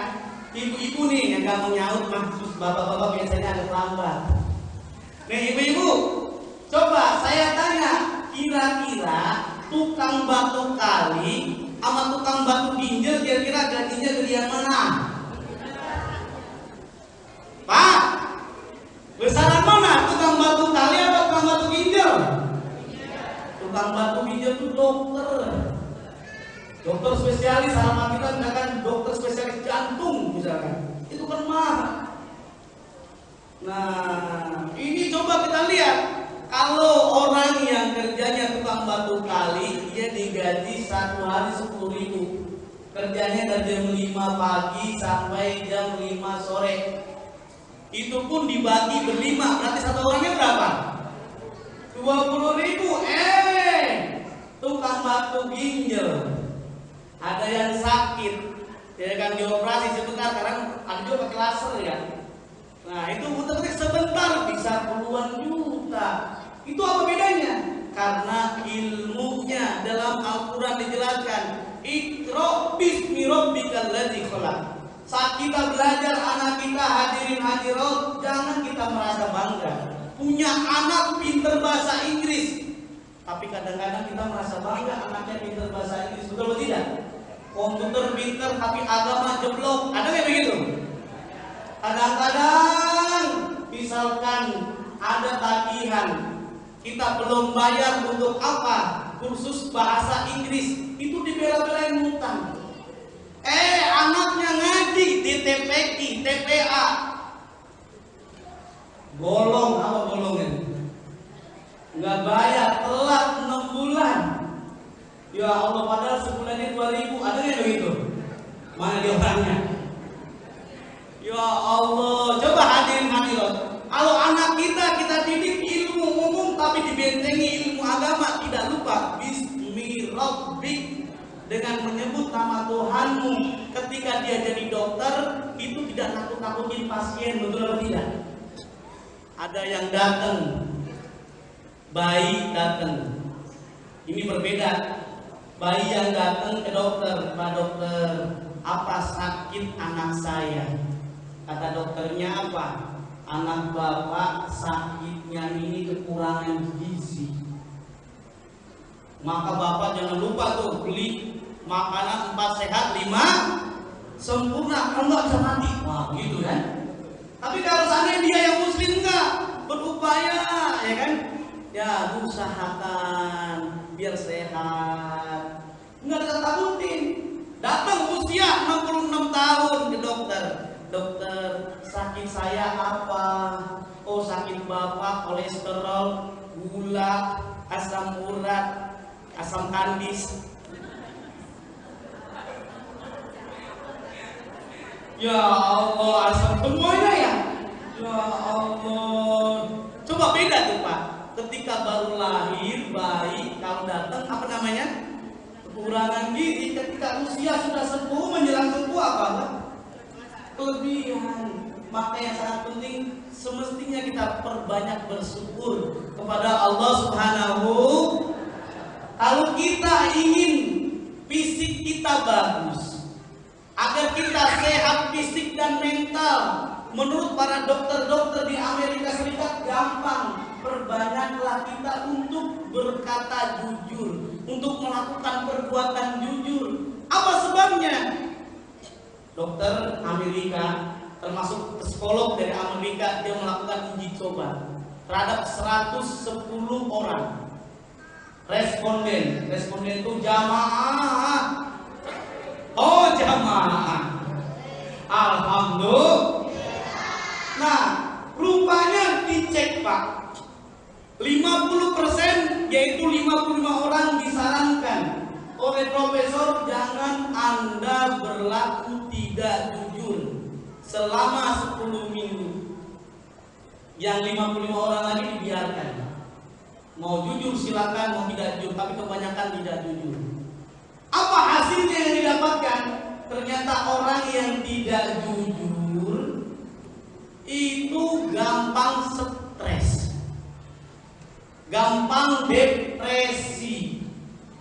ibu-ibu nih yang gak mau nyaut, maksud bapak-bapak biasanya agak lambat. Nih ibu-ibu, coba saya tanya, kira-kira tukang batu kali sama tukang batu ginjal kira-kira gajinya gedean mana? Pak, besaran mana? Tukang batu kali atau tukang batu ginjal? Tukang batu ginjal itu dokter spesialis. Harapan kita misalkan dokter spesialis jantung misalkan, itu kan mahal. Nah, ini coba kita lihat, kalau orang yang kerjanya tukang batu kali, dia digaji satu hari 10.000. Kerjanya dari jam 5 pagi sampai jam 5 sore. Itu pun dibagi berlima, berarti satu orangnya berapa? 20.000. Tukang batu ginjal, ada yang sakit, ya kan, dioperasi sebentar, sekarang ada juga pakai laser ya. Nah itu butuh sebentar bisa puluhan juta. Itu apa bedanya? Karena ilmunya dalam Al-Quran dijelaskan, Iqra bismi rabbikal ladzi khalaq. Saat kita belajar, anak kita hadirin hadirat, jangan kita merasa bangga punya anak pinter bahasa Inggris. Tapi kadang-kadang kita merasa bangga anaknya pinter bahasa Inggris, betul atau tidak? Komputer pinter tapi agama jeblok, ada nggak begitu? Kadang-kadang misalkan ada tagihan, kita belum bayar untuk apa? Kursus bahasa Inggris, itu dibela-belain ngutang. Anaknya ngaji di TPQ, TPA, golong, apa golongnya? Nggak bayar, telat 6 bulan. Ya Allah, padahal sebulannya 2.000, ada nggak begitu? Mana dia orangnya? Ya Allah, coba hadirin hadirat, kalau anak kita didik ilmu umum tapi dibentengi ilmu agama, tidak lupa bismi rabbik, dengan menyebut nama Tuhanmu. Ketika dia jadi dokter, itu tidak nakut-nakutin pasien, betul atau tidak? Ada yang datang, bayi datang, ini berbeda. Bayi yang datang ke dokter, Pak dokter, apa sakit anak saya? Kata dokternya apa? Anak bapak sakitnya ini kekurangan gizi. Maka bapak jangan lupa tuh beli makanan 4 sehat 5 sempurna, kalau nggak bisa mati. Wah gitu kan. Tapi kalau seandainya dia yang muslim enggak berupaya, ya kan? Ya usahakan biar sehat. Enggak ditakutin. Datang usia 66 tahun ke dokter. Dokter, sakit saya apa? Oh sakit bapak kolesterol, gula, asam urat, asam kandis. Ya Allah, asam semuanya ya. Ya Allah. Coba beda tuh Pak. Ketika baru lahir bayi, kalau datang apa namanya? Kekurangan gizi. Ketika usia sudah sepuh menjelang sepuh apa? Kelebihan. Maka yang sangat penting semestinya kita perbanyak bersyukur kepada Allah Subhanahu. Kalau kita ingin fisik kita bagus, agar kita sehat fisik dan mental, menurut para dokter-dokter di Amerika Serikat gampang. Perbanyaklah kita untuk berkata jujur, untuk melakukan perbuatan jujur. Apa sebabnya? Dokter Amerika, termasuk psikolog dari Amerika, dia melakukan uji coba terhadap 110 orang responden. Responden itu jamaah. Oh jamaah. Alhamdulillah. Nah, rupanya dicek Pak, 50% yaitu 55 orang disarankan oleh profesor, jangan Anda berlaku tidak jujur selama 10 minggu. Yang 55 orang lagi dibiarkan. Mau jujur silakan, mau tidak jujur, tapi kebanyakan tidak jujur. Apa hasilnya yang didapatkan? Ternyata orang yang tidak jujur itu gampang stres, gampang depresi,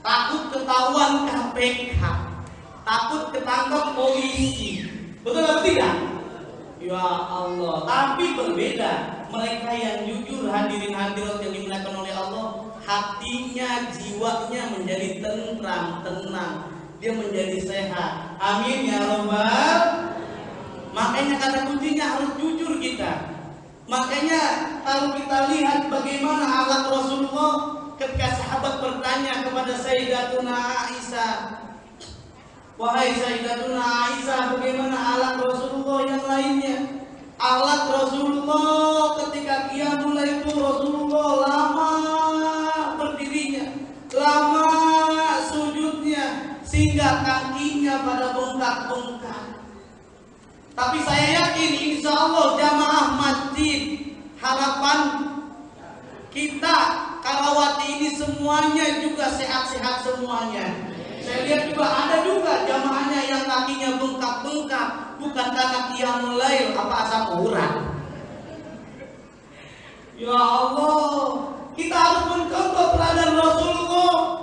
takut ketahuan KPK, takut ketangkap polisi. Betul atau tidak? Ya Allah. Tapi berbeda mereka yang jujur, hadirin hadirat yang dimuliakan oleh Allah, hatinya, jiwanya menjadi tentram, tenang, dia menjadi sehat. Amin ya robbal. Makanya kata kuncinya harus jujur kita. Makanya kalau kita lihat bagaimana akhlak Rasulullah ketika sahabat bertanya kepada Sayyidatuna Aisyah, wahai Sayyidatuna Aisyah, bagaimana akhlak Rasulullah yang lainnya? Akhlak Rasulullah ketika qiyamul lail itu Rasulullah lama berdirinya, lama sujudnya, sehingga kakinya pada bengkak-bengkak. Tapi saya yakin insya Allah jamaah masjid harapan kita Karawati ini semuanya juga sehat-sehat semuanya. Saya lihat juga ada juga jamaahnya yang kakinya bengkak-bengkak, bukan karena qiyamul lail, apa asam urat. Ya Allah, kita harus mencontoh teladan Rasulullah.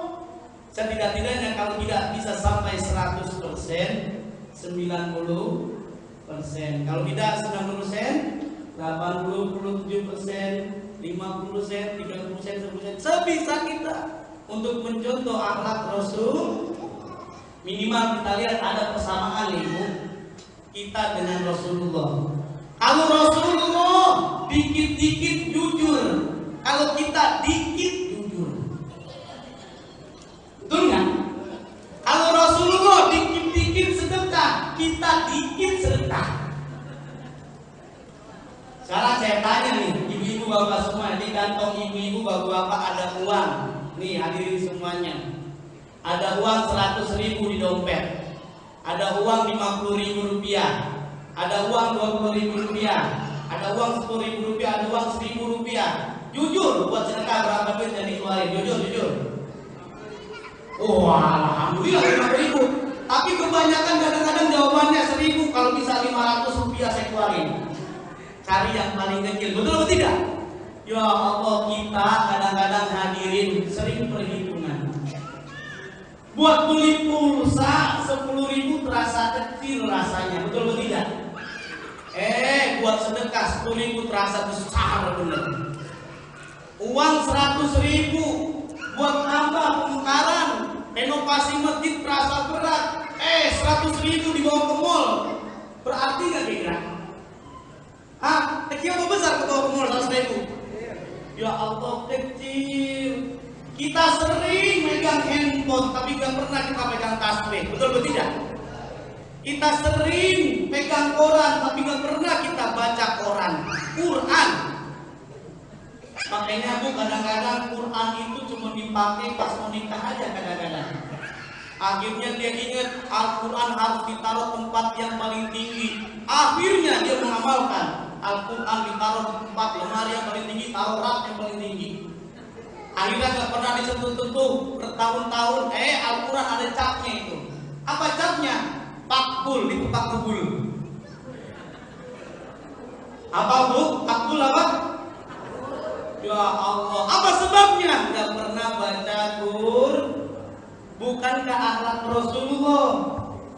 Setidak-tidaknya kalau tidak bisa sampai 100%, 90%. Kalau tidak 90%, 80%, 50%, 30%, 10%, sebisa kita untuk mencontoh akhlak Rasul. Minimal kita lihat ada persamaan ibu kita dengan Rasulullah. Kalau Rasulullah dikit-dikit jujur, kalau kita dikit jujur, betul nggak? Kalau Rasulullah dikit-dikit sedekah, kita dikit sedekah. Sekarang saya tanya nih, ibu-ibu bapak semua, di kantong ibu-ibu bapak-bapak ada uang. Nih hadirin semuanya, ada uang 100.000 di dompet, ada uang 50.000 rupiah, ada uang 20.000 rupiah, ada uang 10.000 rupiah, ada uang 1.000 rupiah. Jujur, buat sedekah berapa duit yang dikeluarin? Jujur. Oh, alhamdulillah 5.000. Tapi kebanyakan kadang-kadang jawabannya 1.000, kalau bisa 500 rupiah saya keluarin. Cari yang paling kecil, betul atau tidak? Ya Allah, kita kadang-kadang hadirin sering perhitungan. Buat beli pulsa 10.000 terasa kecil rasanya, betul atau tidak? Buat sedekah 10.000 terasa besar bener. Uang 100.000 buat tambah pemekaran, renovasi masjid terasa berat. 100.000 dibawa ke mall, berarti nggak kira? Kecil atau besar ke bawah ke mall 100.000? Ya Allah, kecil. Kita sering megang handphone, tapi gak pernah kita pegang tasbih, betul atau tidak? Kita sering pegang koran, tapi gak pernah kita baca koran, Quran. Makanya Bu, kadang-kadang Quran itu cuma dipakai pas mau nikah aja kadang-kadang. Akhirnya dia ingat Al-Quran harus ditaruh tempat yang paling tinggi. Akhirnya dia mengamalkan Al-Quran ditaruh di tempat lemari yang paling tinggi, taruh rak yang paling tinggi. Akhirnya gak pernah disentuh-sentuh bertahun-tahun. Al-Quran ada capnya itu. Apa capnya? Pakbul, dipetak kebul. Apa Bu? Pakbul apa? Ya Allah, apa sebabnya? Gak pernah baca Quran. Bukankah akhlak Rasulullah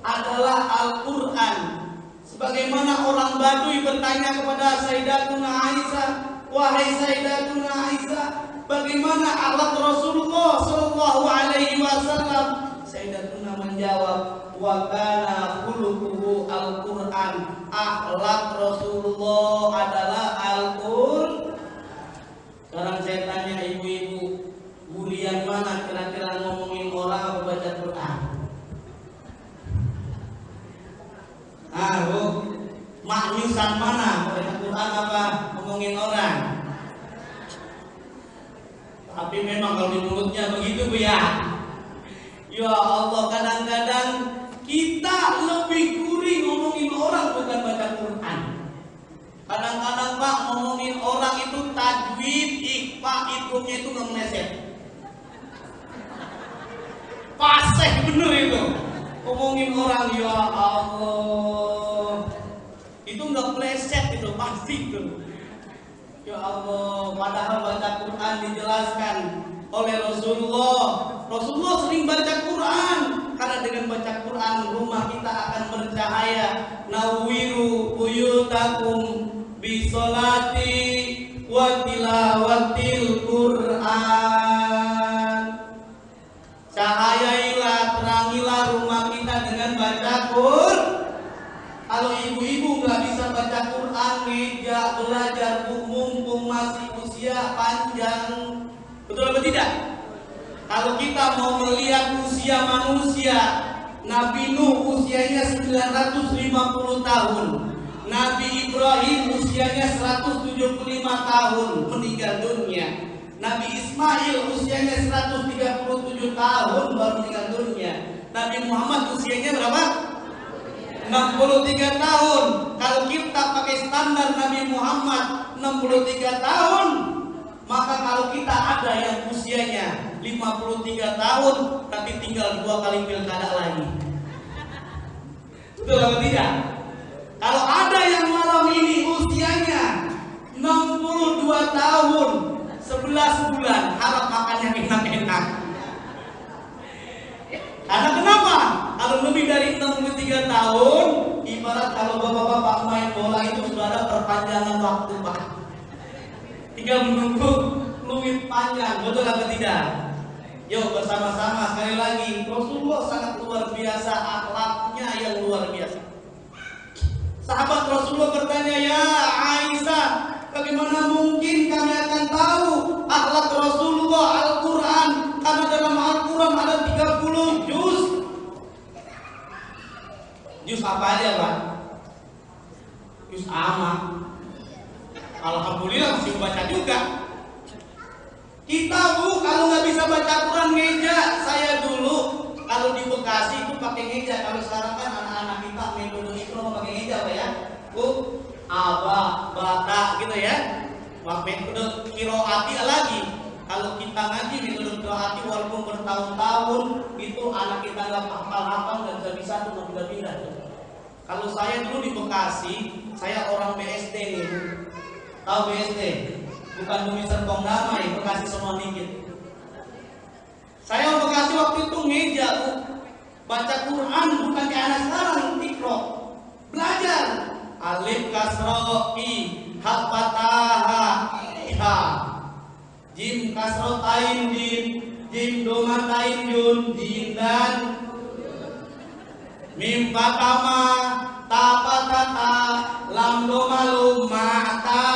adalah Al-Quran? Sebagaimana orang Baduy bertanya kepada Sayyidatuna Aisyah, wahai Sayyidatuna Aisyah, bagaimana akhlak Rasulullah Sallallahu Alaihi Wasallam? Sayyidatuna menjawab, wa kana khuluquhu Al-Quran. Akhlak Rasulullah adalah Al-Quran. Sekarang saya tanya ibu-ibu, bulian mana kira-kira ngomongin orang apa baca Quran? Bu, maknyusan mana? Baca Quran apa ngomongin orang? Tapi memang kalau di mulutnya begitu Bu ya. Ya Allah, kadang-kadang kita lebih gurih ngomongin orang bukan baca Quran. Kadang-kadang Pak ngomongin orang itu tajwid, ikhfa, hidungnya itu nggak meleset. Paseh bener itu. Ngomongin orang, ya Allah, itu nggak meleset itu pasti itu. Ya Allah, padahal baca Quran dijelaskan oleh Rasulullah. Rasulullah sering baca Quran karena dengan baca Quran rumah kita akan bercahaya. Nawwiru buyutakum bisolati Kalau ibu-ibu nggak bisa baca Quran, meja belajar mumpung masih usia panjang, betul atau tidak? Kalau kita mau melihat usia manusia, Nabi Nuh usianya 950 tahun, Nabi Ibrahim usianya 175 tahun meninggal dunia, Nabi Ismail usianya 137 tahun baru meninggal dunia, Nabi Muhammad usianya berapa? 63 tahun. Kalau kita pakai standar Nabi Muhammad 63 tahun, maka kalau kita ada yang usianya 53 tahun tapi tinggal 2 kali pilkada lagi, betul atau tidak? Kalau ada yang malam ini usianya 62 tahun 11 bulan, harap makannya enak-enak. Karena kenapa? Kalau lebih dari 63 tahun, ibarat kalau bapak-bapak main bola itu sudah ada perpanjangan waktu, Pak. Tinggal menunggu peluit panjang, betul atau tidak? Yuk bersama-sama sekali lagi, Rasulullah sangat luar biasa, akhlaknya yang luar biasa. Sahabat Rasulullah bertanya, ya Aisyah, bagaimana mungkin kami akan tahu akhlak Rasulullah Al-Quran? Karena dalam Al-Quran ada 30 juz. Juz apa aja, Pak? Juz amma. Alhamdulillah masih baca juga. Kita Bu, kalau nggak bisa baca Quran ngeja. Saya dulu kalau di Bekasi itu pakai ngeja. Kalau sekarang kan anak-anak kita metode itu mau pakai ngeja, Pak ya. Bu, aba, bata gitu ya. Metode kiroati lagi. Kalau kita ngaji metode kiroati walaupun bertahun-tahun itu anak kita nggak hafal-hafal dan nggak bisa tuh pindah-pindah. Kalau saya dulu di Bekasi, saya orang BSD nih. Tahu BSD? Bukan Bumi Serpong Damai, Bekasi semua dikit. Saya Bekasi waktu itu ngeja, Bu. Baca Quran bukan kayak anak sekarang, tikro. Belajar. Alif kasro i, ha fataha ha. Jim kasro tain jim doma tain jun, jim dan mim fatama, ta fatata, lam doma lumata.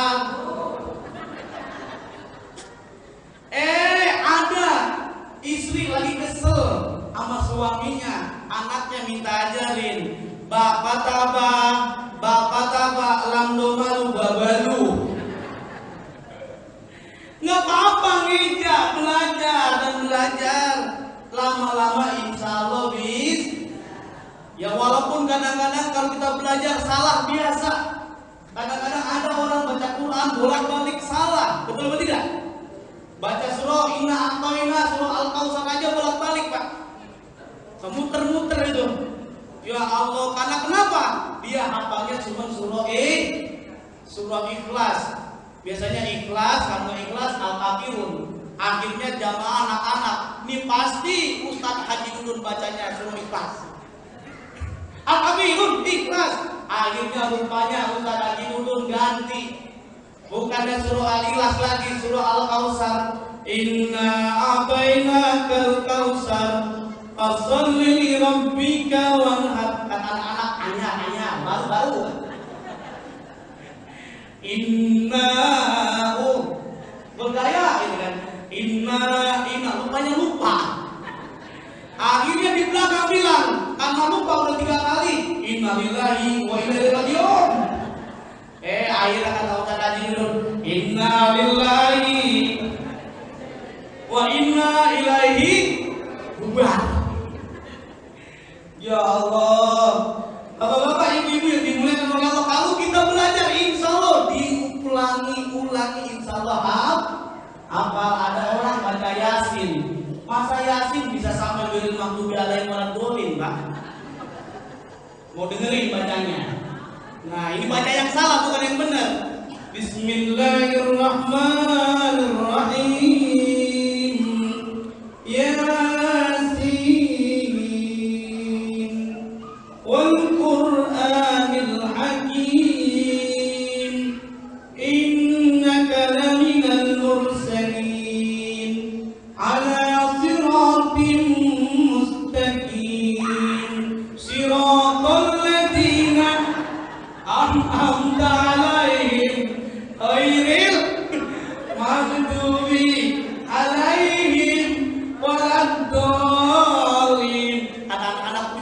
Ada istri lagi kesel sama suaminya, anaknya minta ajarin bapak taba lam domalu babalu. Nggak apa-apa ngeja, belajar dan belajar, lama-lama insya Allah bis. Ya walaupun kadang-kadang kalau kita belajar salah biasa. Kadang-kadang ada orang baca Quran bolak-balik salah, betul atau tidak? Baca surah Inna A'tayna, surah Al-Kautsar aja bolak-balik, Pak. Semuter-muter itu. Ya Allah, karena kenapa? Dia hafalnya cuma surah Ikhlas. Biasanya Ikhlas, karena Ikhlas Al-Kafirun. Akhirnya jamaah anak-anak, ini pasti Ustadz Haji Dudun bacanya surah Ikhlas. Al-Kafirun, Ikhlas. Akhirnya rupanya Ustadz Haji Dudun ganti. Bukannya surah Al-Ikhlas lagi, surah Al-Kautsar. Inna a'tainakal kautsar fasholli li rabbika wanhar. Kata anak-anak hanya baru-baru. Inna bergaya ini kan. Inna rupanya lupa. Akhirnya di belakang bilang, karena lupa udah 3 kali. Innalillahi wa inna ilaihi raji'un. Akhirnya kata Ustaz Haji Dudun, inna lillahi wa inna ilaihi raji'un. Ya Allah, bapak-bapak, ibu-ibu yang dimuliakan oleh Allah, kalau kita belajar insya Allah diulangi insya Allah hafal. Ada orang baca Yasin, masa Yasin bisa sampai dari maghdubi alaihim waladdallin, Pak? Mau dengerin bacanya? Nah, ini baca yang salah, bukan yang benar. Bismillahirrahmanirrahim. Yasin wal Qur'anil Hakim. Innaka laminal mursalin ala siratim mustaqim. Siratal ladzina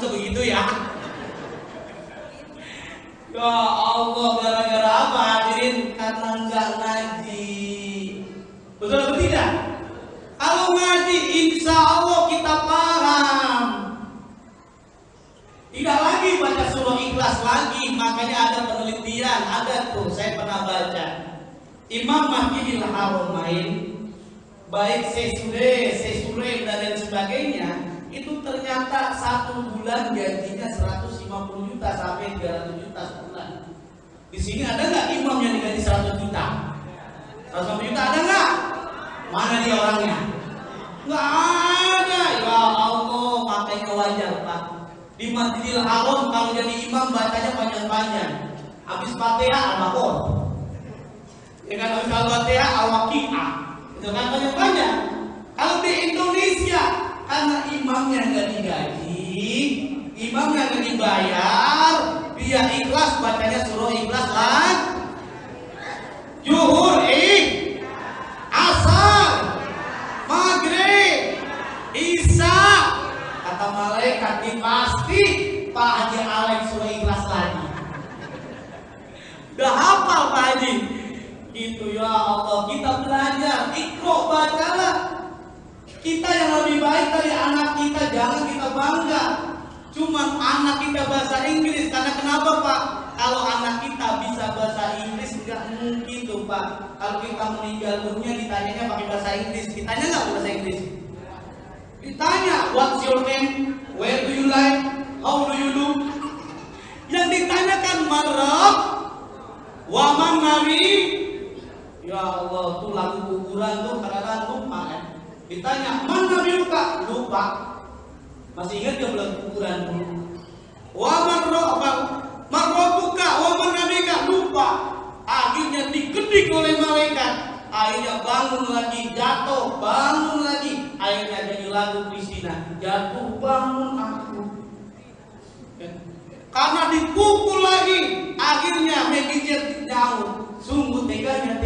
masa begitu ya? Ya Allah, gara-gara apa hadirin? Karena nggak ngaji. Betul atau tidak? Kalau ngaji, insya Allah kita paham. Tidak lagi baca surah Ikhlas lagi. Makanya ada penelitian, ada tuh saya pernah baca. Imam Masjidil Haramain, baik Sesure dan lain sebagainya, itu ternyata 1 bulan gajinya 150 juta sampai 300 juta sebulan. Di sini ada nggak imam yang digaji 100 juta? 150 juta ada nggak? Mana dia orangnya? Nggak ada. Ya Allah, makanya wajar Pak. Di Masjidil Haram kalau jadi imam bacanya panjang-panjang. Habis Fatihah Al-Baqarah. Ya kan, habis Al-Fatihah Al-Waqiah. Itu kan panjang-panjang. Kalau di Indonesia karena imamnya nggak digaji, imamnya nggak dibayar, dia ikhlas bacanya surah Ikhlas lah. Zuhur, asar, maghrib, isya, kata malaikat pasti Pak Haji Alex surah Ikhlas lagi. Udah hafal Pak Haji. Itu ya Allah, kita belajar, ikro bacalah. Kita yang lebih baik dari anak kita, jangan kita bangga. Cuma anak kita bahasa Inggris, karena kenapa Pak? Kalau anak kita bisa bahasa Inggris, nggak mungkin tuh Pak. Kalau kita meninggal dunia ditanyanya pakai bahasa Inggris, ditanya nggak bahasa Inggris? Ditanya, what's your name? Where do you live? How do you do? Yang ditanyakan marab, waman nabi. Ya Allah, tuh lagu kuburan tuh kadang-kadang lupa kan. Ditanya, mana nabi lupa. Masih ingat gak bulan kuburan dulu? Waman marrobuka, waman nabika, lupa. Akhirnya dikedik oleh malaikat. Akhirnya bangun lagi, jatuh, bangun lagi. Akhirnya jadi lagu Kristina, jatuh bangun aku. Karena dipukul lagi, akhirnya menggigit nyawa. Sungguh teganya.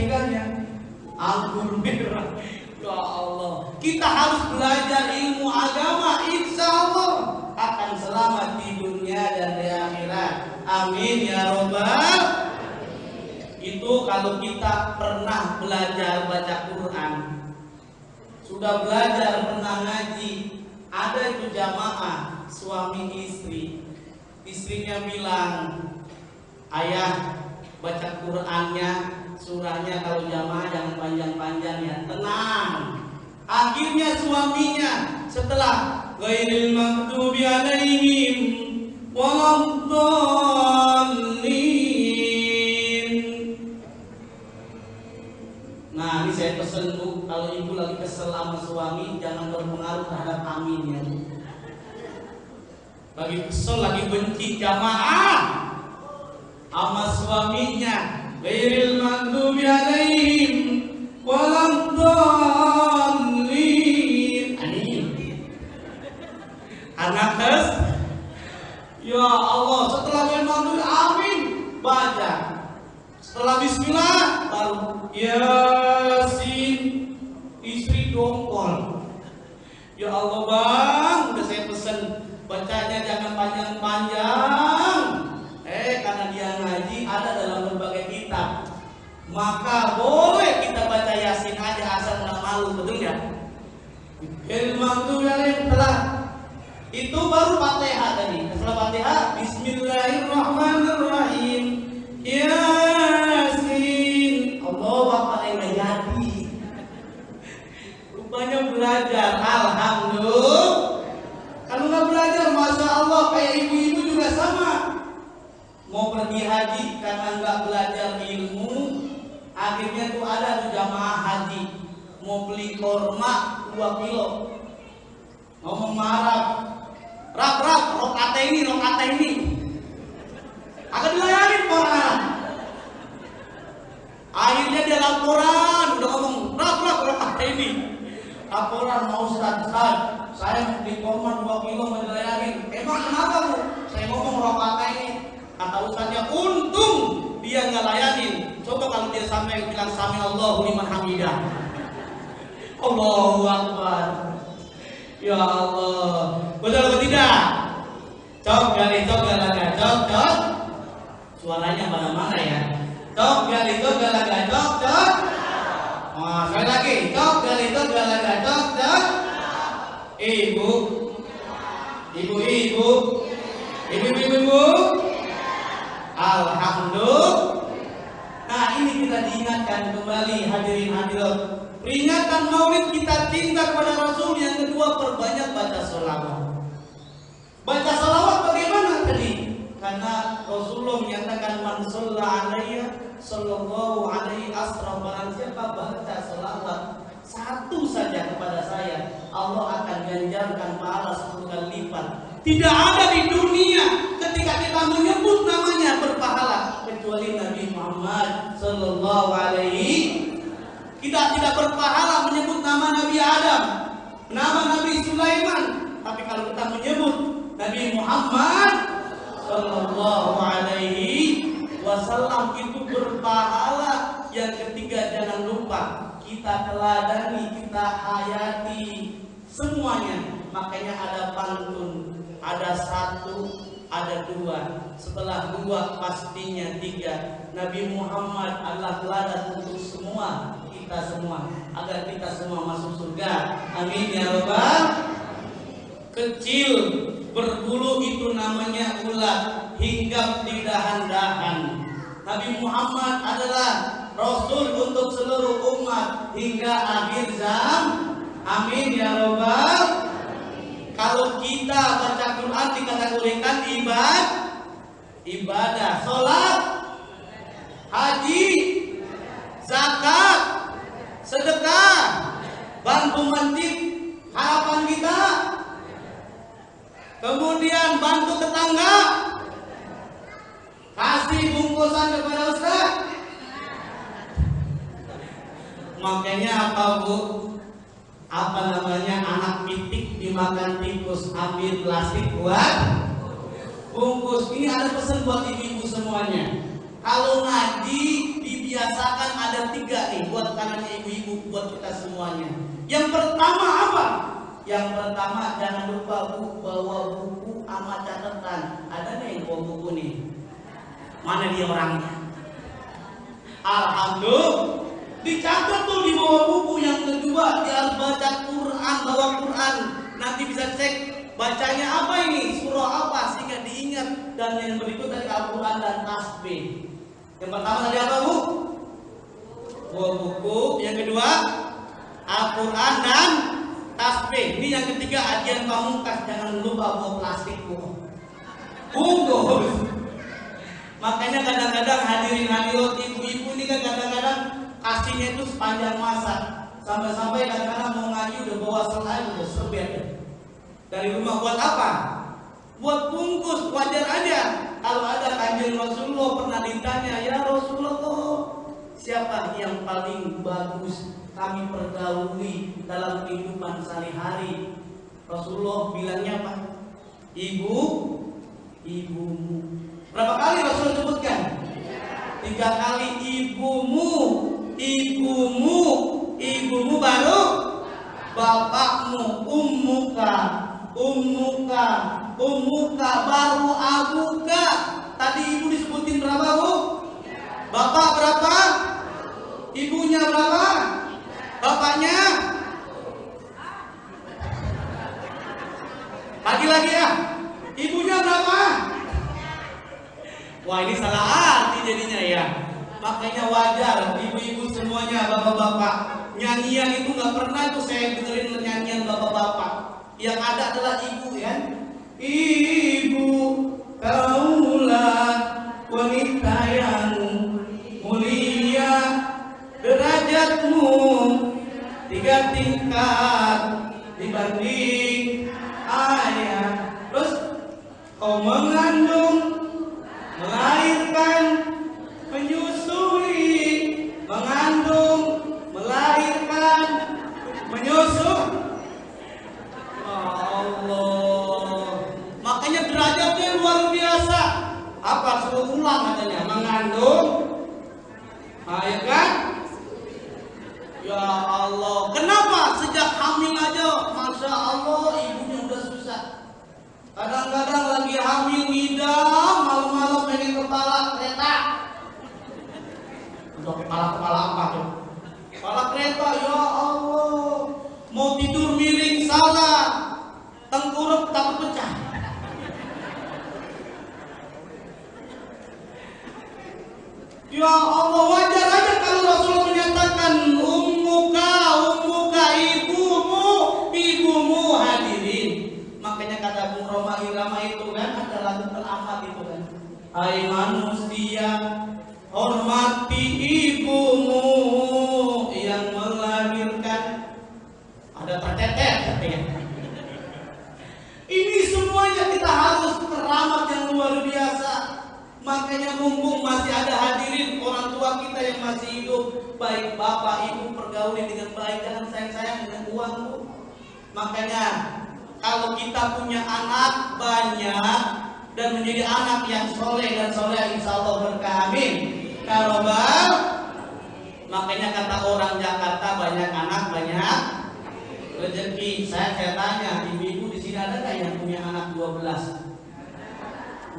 Anggur merah. Ya Allah, kita harus belajar ilmu agama, insya Allah akan selamat di dunia dan di akhirat. Amin ya robbal. Itu kalau kita pernah belajar baca Quran, sudah belajar pernah ngaji, ada itu jamaah suami istri, istrinya bilang, ayah baca Qurannya, surahnya kalau jamaah jangan panjang-panjang ya, tenang. Akhirnya suaminya setelah ghairil maghdubi alaihim waladdallin. Nah, ini saya pesen Bu, kalau ibu lagi kesel sama suami jangan berpengaruh terhadap amin ya. Lagi kesel, lagi benci jamaah sama suaminya, ghairil maghdubi alaihim waladdallin. Anak kes, ya Allah, setelah ghairil amin baca, setelah bismillah baru Yasin. Istri dongkol. Ya Allah bang, udah saya pesen bacanya jangan panjang-panjang. Karena dia ngaji ada dalam berbagai kitab, maka boleh kita baca Yasin aja asal nggak malu, betul nggak? Setelah itu baru Fatihah tadi. Setelah Fatihah, Bismillahirrahmanirrahim. Yasin. Allah Akbar yang jadi. Rupanya belajar. Alhamdulillah. Kalau nggak belajar, masya Allah kayak ibu-ibu juga sama. Mau pergi haji karena nggak belajar ilmu, akhirnya tuh ada tuh jamaah haji mau beli korma 2 kilo, ngomong marah, rap rokata ini, agak dilayanin orang. Akhirnya dia laporan, udah ngomong rap rokata ini, laporan mau Ustaz, saya mau beli korma 2 kilo mau dilayanin. Emang kenapa Bu? Saya ngomong rokata ini. Kata Ustaznya, untung dia nggak layanin. Coba kalau dia sampai bilang sami Allahu liman hamidah. Allahu Akbar. Ya Allah. Betul atau tidak? Cok gali cok galaga cok cok. Suaranya mana-mana ya. Cok gali cok galaga cok cok. Oh, sekali lagi. Cok gali cok galaga cok cok. Ibu. Ibu-ibu. Ibu-ibu. Alhamdulillah. Nah, ini kita diingatkan kembali hadirin hadirat. Peringatan Maulid kita cinta kepada Rasul. Yang kedua, perbanyak baca sholawat. Baca sholawat bagaimana tadi? Karena Rasulullah menyatakan man shalla alayya sallallahu alaihi asra, barang siapa baca sholawat satu saja kepada saya, Allah akan ganjarkan pahala 10 kali lipat. Tidak ada di dunia ketika kita menyebut namanya berpahala kecuali Nabi Muhammad sallallahu alaihi. Kita tidak berpahala menyebut nama Nabi Adam, nama Nabi Sulaiman, tapi kalau kita menyebut Nabi Muhammad sallallahu alaihi wasallam itu berpahala. Yang ketiga, jangan lupa kita teladani, kita hayati semuanya. Makanya ada pantun, ada satu, ada dua. Setelah dua pastinya tiga. Nabi Muhammad adalah teladan untuk semua kita semua, agar kita semua masuk surga. Amin ya rabbal. Kecil berbulu itu namanya ulat, hinggap di dahan-dahan. Nabi Muhammad adalah Rasul untuk seluruh umat hingga akhir zaman. Amin ya rabbal. Kalau kita baca Quran dikategorikan ibadah, sholat, haji, zakat, sedekah, bantu masjid, harapan kita, kemudian bantu tetangga, kasih bungkusan kepada ustaz. Makanya apa bu? Apa namanya, anak pitik dimakan tikus, ambil plastik buat bungkus. Ini ada pesan buat ibu-ibu semuanya. Kalau ngaji dibiasakan ada 3 nih buat kanannya ibu-ibu, buat kita semuanya. Yang pertama apa? Yang pertama, jangan lupa bu, bawa buku sama catatan. Ada nih yang bawa buku nih? Mana dia orangnya? Alhamdulillah. Dicatat tuh di bawah buku. Yang kedua, dia baca Quran, bawa Quran. Nanti bisa cek bacanya apa ini, surah apa, sehingga diingat. Dan yang berikut tadi Al-Quran dan tasbih. Yang pertama tadi apa bu? Bawa buku. Yang kedua Al-Quran dan tasbih. Ini yang ketiga, ajian pamungkas. Jangan lupa bawa plastik bu, bungkus. Makanya kadang-kadang hadirin hadirat ibu-ibu ini kan kadang-kadang kasihnya itu sepanjang masa. Sampai-sampai kadang-kadang mau ngaji udah bawa selai, udah serbet dari rumah. Buat apa? Buat bungkus. Wajar aja kalau ada kanjeng Rasulullah pernah ditanya, ya Rasulullah, siapa yang paling bagus kami pergauli dalam kehidupan sehari-hari? Rasulullah bilangnya apa? Ibumu. Berapa kali Rasul sebutkan? 3 kali. Ibumu baru bapakmu. Ummuka baru abuka. Tadi ibu disebutin berapa bu? Bapak berapa? Ibunya berapa? Bapaknya? Lagi-lagi ya. Ibunya berapa? Wah, ini salah arti jadinya ya. Makanya wajar ibu-ibu semuanya, bapak-bapak, nyanyian itu nggak pernah itu saya dengerin nyanyian bapak-bapak. Yang ada adalah ibu ya. Ibu, kaulah wanita yang mulia, derajatmu 3 tingkat dibanding ayah. Terus kau mengandung, melahirkan, menyusui, mengandung, melahirkan, menyusu. Allah. Makanya derajatnya luar biasa. Apa suruh ulang katanya? Mengandung, melahirkan. Ya Allah. Kenapa? Sejak hamil aja, masya Allah, ibunya udah susah. Kadang-kadang lagi hamil Ya Allah, wajar aja kalau Rasulullah menyatakan ummuka, ummuka, ibumu hadirin. Makanya kata Bung Roma Irama itu kan ada lagu teramat itu kan. Hai manusia, hormati ibumu yang melahirkan. Ada tertetet katanya. Ini semuanya kita harus keramat yang luar biasa. Makanya mumpung masih ada hadirin orang tua kita yang masih hidup, baik bapak ibu pergauli dengan baik, jangan sayang-sayang dengan uang, Bu. Makanya kalau kita punya anak banyak dan menjadi anak yang soleh dan soleh, insya Allah berkah, amin. Kalau makanya kata orang Jakarta, banyak anak banyak rezeki. Saya tanya, ibu-ibu di sini ada nggak yang punya anak 12?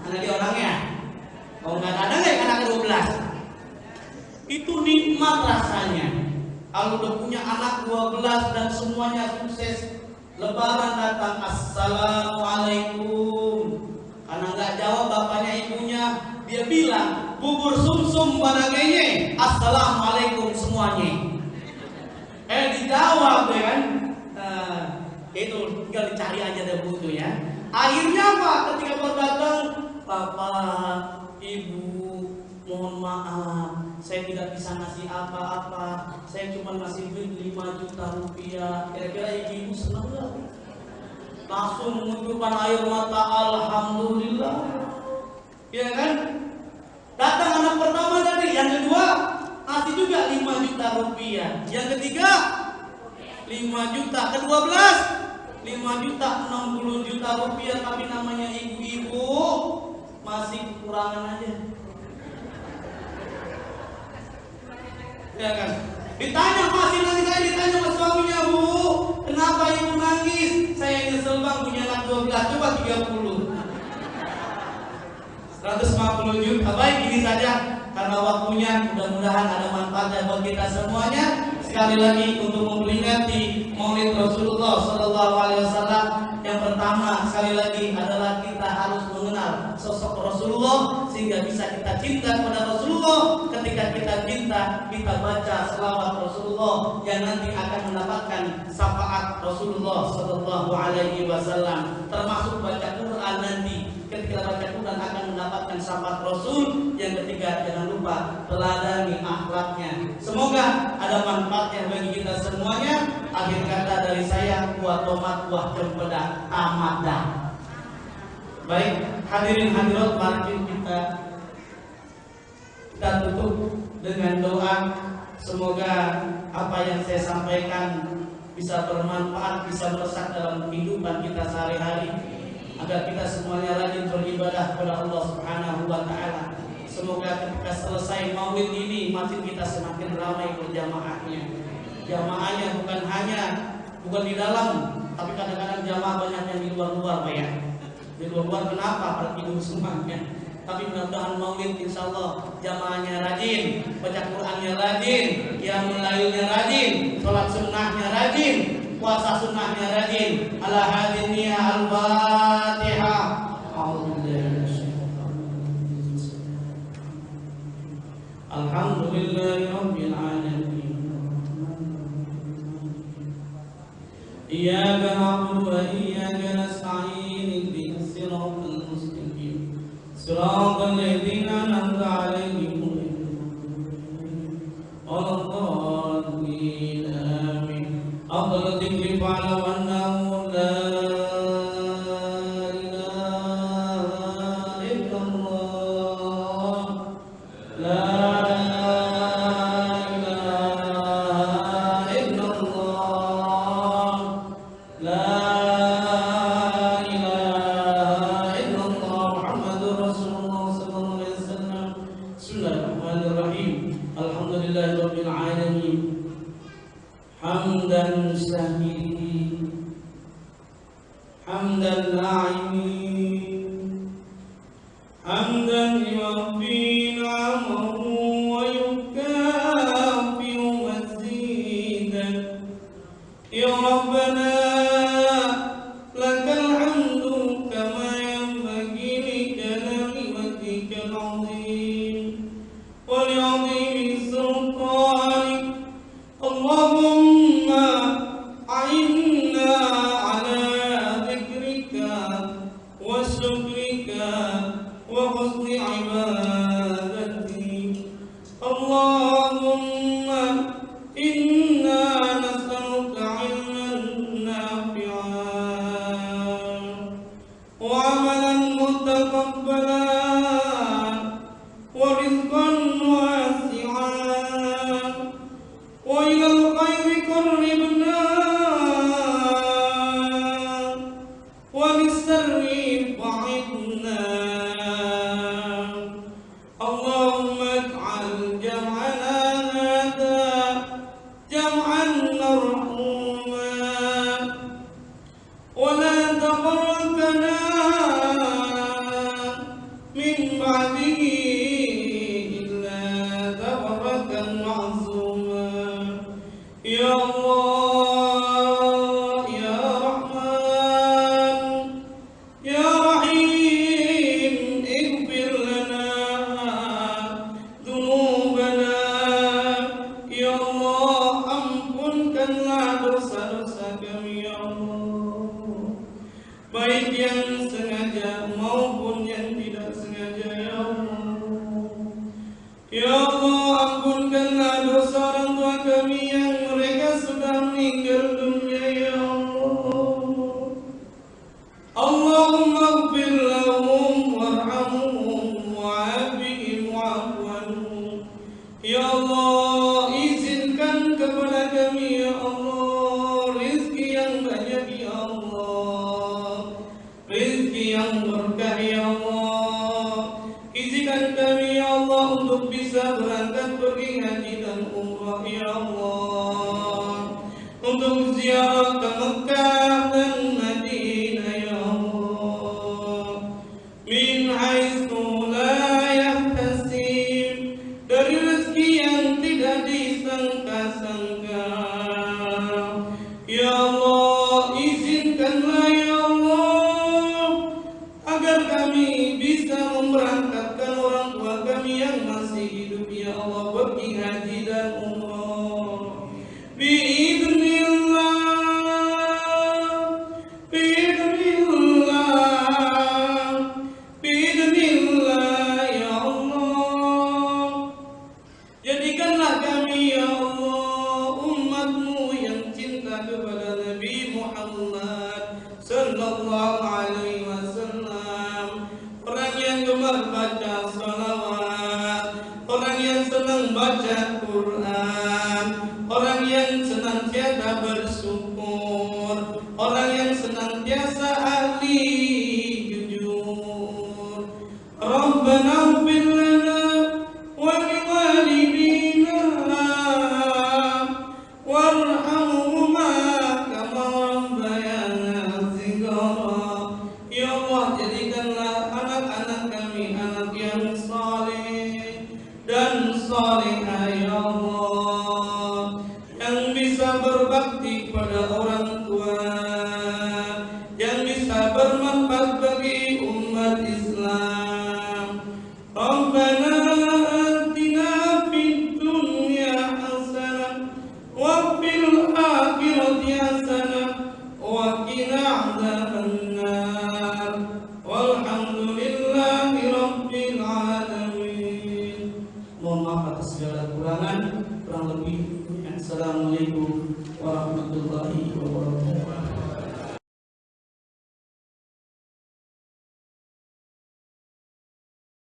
Mana dia orangnya? Oh, nggak ada nggak yang anak 12? Itu nikmat rasanya. Kalau udah punya anak 12 dan semuanya sukses, Lebaran datang, assalamualaikum. Karena nggak jawab bapaknya ibunya, dia bilang bubur sumsum pada genye, assalamualaikum semuanya. Dijawab ya kan? Itu tinggal dicari aja deh butuh ya. Akhirnya apa? Ketika baru datang, bapak, ibu, mohon maaf, saya tidak bisa ngasih apa-apa. Saya cuma ngasih duit 5 juta rupiah. Kira-kira ibu senang nggak? Langsung mengucurkan air mata, alhamdulillah. Ya kan? Datang anak pertama tadi, yang kedua ngasih juga 5 juta rupiah. Yang ketiga 5 juta, ke-12 5 juta, 60 juta rupiah. Tapi namanya ibu-ibu masih kekurangan aja. Ya kan? Ditanya, masih nanti saya ditanya sama suaminya, Bu, kenapa ibu nangis? Saya nyesel bang punya anak 12, coba 30 150 juta. Baik, ini saja karena waktunya, mudah-mudahan ada manfaatnya buat kita semuanya. Sekali lagi untuk memperingati Maulid Rasulullah Sallallahu Alaihi Wasallam, yang pertama sekali lagi adalah kita harus mengenal sosok Rasulullah sehingga bisa kita cinta kepada Rasulullah. Ketika kita cinta, kita baca selawat Rasulullah yang nanti akan mendapatkan syafaat Rasulullah Sallallahu Alaihi Wasallam. Termasuk baca Quran nanti. Ketika baca Quran akan mendapatkan syafaat Rasul. Yang ketiga, jangan lupa teladani akhlaknya. Semoga ada manfaatnya bagi kita semuanya. Akhir kata dari saya, buah tomat, buah cempedak, tamadah. Baik, hadirin hadirat, mari kita tutup dengan doa. Semoga apa yang saya sampaikan bisa bermanfaat, bisa meresap dalam kehidupan kita sehari-hari, agar kita semuanya rajin beribadah kepada Allah Subhanahu wa Ta'ala. Semoga ketika selesai Maulid ini, masjid kita semakin ramai berjamaahnya. Jamaahnya bukan di dalam, tapi kadang-kadang jamaah banyak yang di luar-luar, Pak ya. Di luar-luar kenapa? Pertidur semuanya. Tapi mudah-mudahan Maulid insya Allah jamaahnya rajin, baca Qurannya rajin, yang melayunya rajin, sholat sunnahnya rajin, puasa sunnahnya rajin. Ala hadiniya al-Fatihah. Alhamdulillahi Rabbil Alamin. Iyyaka na'budu wa iyyaka nasta'in. Ihdinas siratal mustaqim. Siratal ladzina an'amta 'alaihim ghairil maghdubi 'alaihim. Amin. Afdal dzikri fa'lam annahu la ilaha illallah. La Alhamdulillahirabbil alamin hamdan syakiri وحسن عبادتي. اللهم إنا نسألك علما نافعا وعملا متقبلا ورزقا واسعا وإلى الخير قربنا وللسر بعدنا. اللهم اجعل جمعنا هذا جمعا مرحوما ولا تفرقنا من بعده إلا تفرقا معصوما. يا الله يا رحمن يا رحيم اغفر لنا ذنوبنا. Ya Allah, ampunkanlah dosa-dosa kami ya Allah, baik yang sengaja maupun yang tidak sengaja ya Allah. Ya Allah, ampunkanlah dosa orang tua kami yang mereka sudah meninggal dunia ya Allah. Allahumma ighfir lahum warhamhum wa'afihim wa'fu anhum. Ya Allah, izinkan kepada kami ya Allah rizki yang banyak ya Allah, rizki yang berkah ya Allah. Izinkan kami ya Allah untuk bisa berangkat pergi haji dan umrah ya Allah, untuk ziarah ke Mekah dan Madinah ya Allah. Min haitsu la yahtasib, dari rezeki yang tidak disangka-sangka. Ya Allah, izinkanlah ya Allah agar kami bisa memberangkat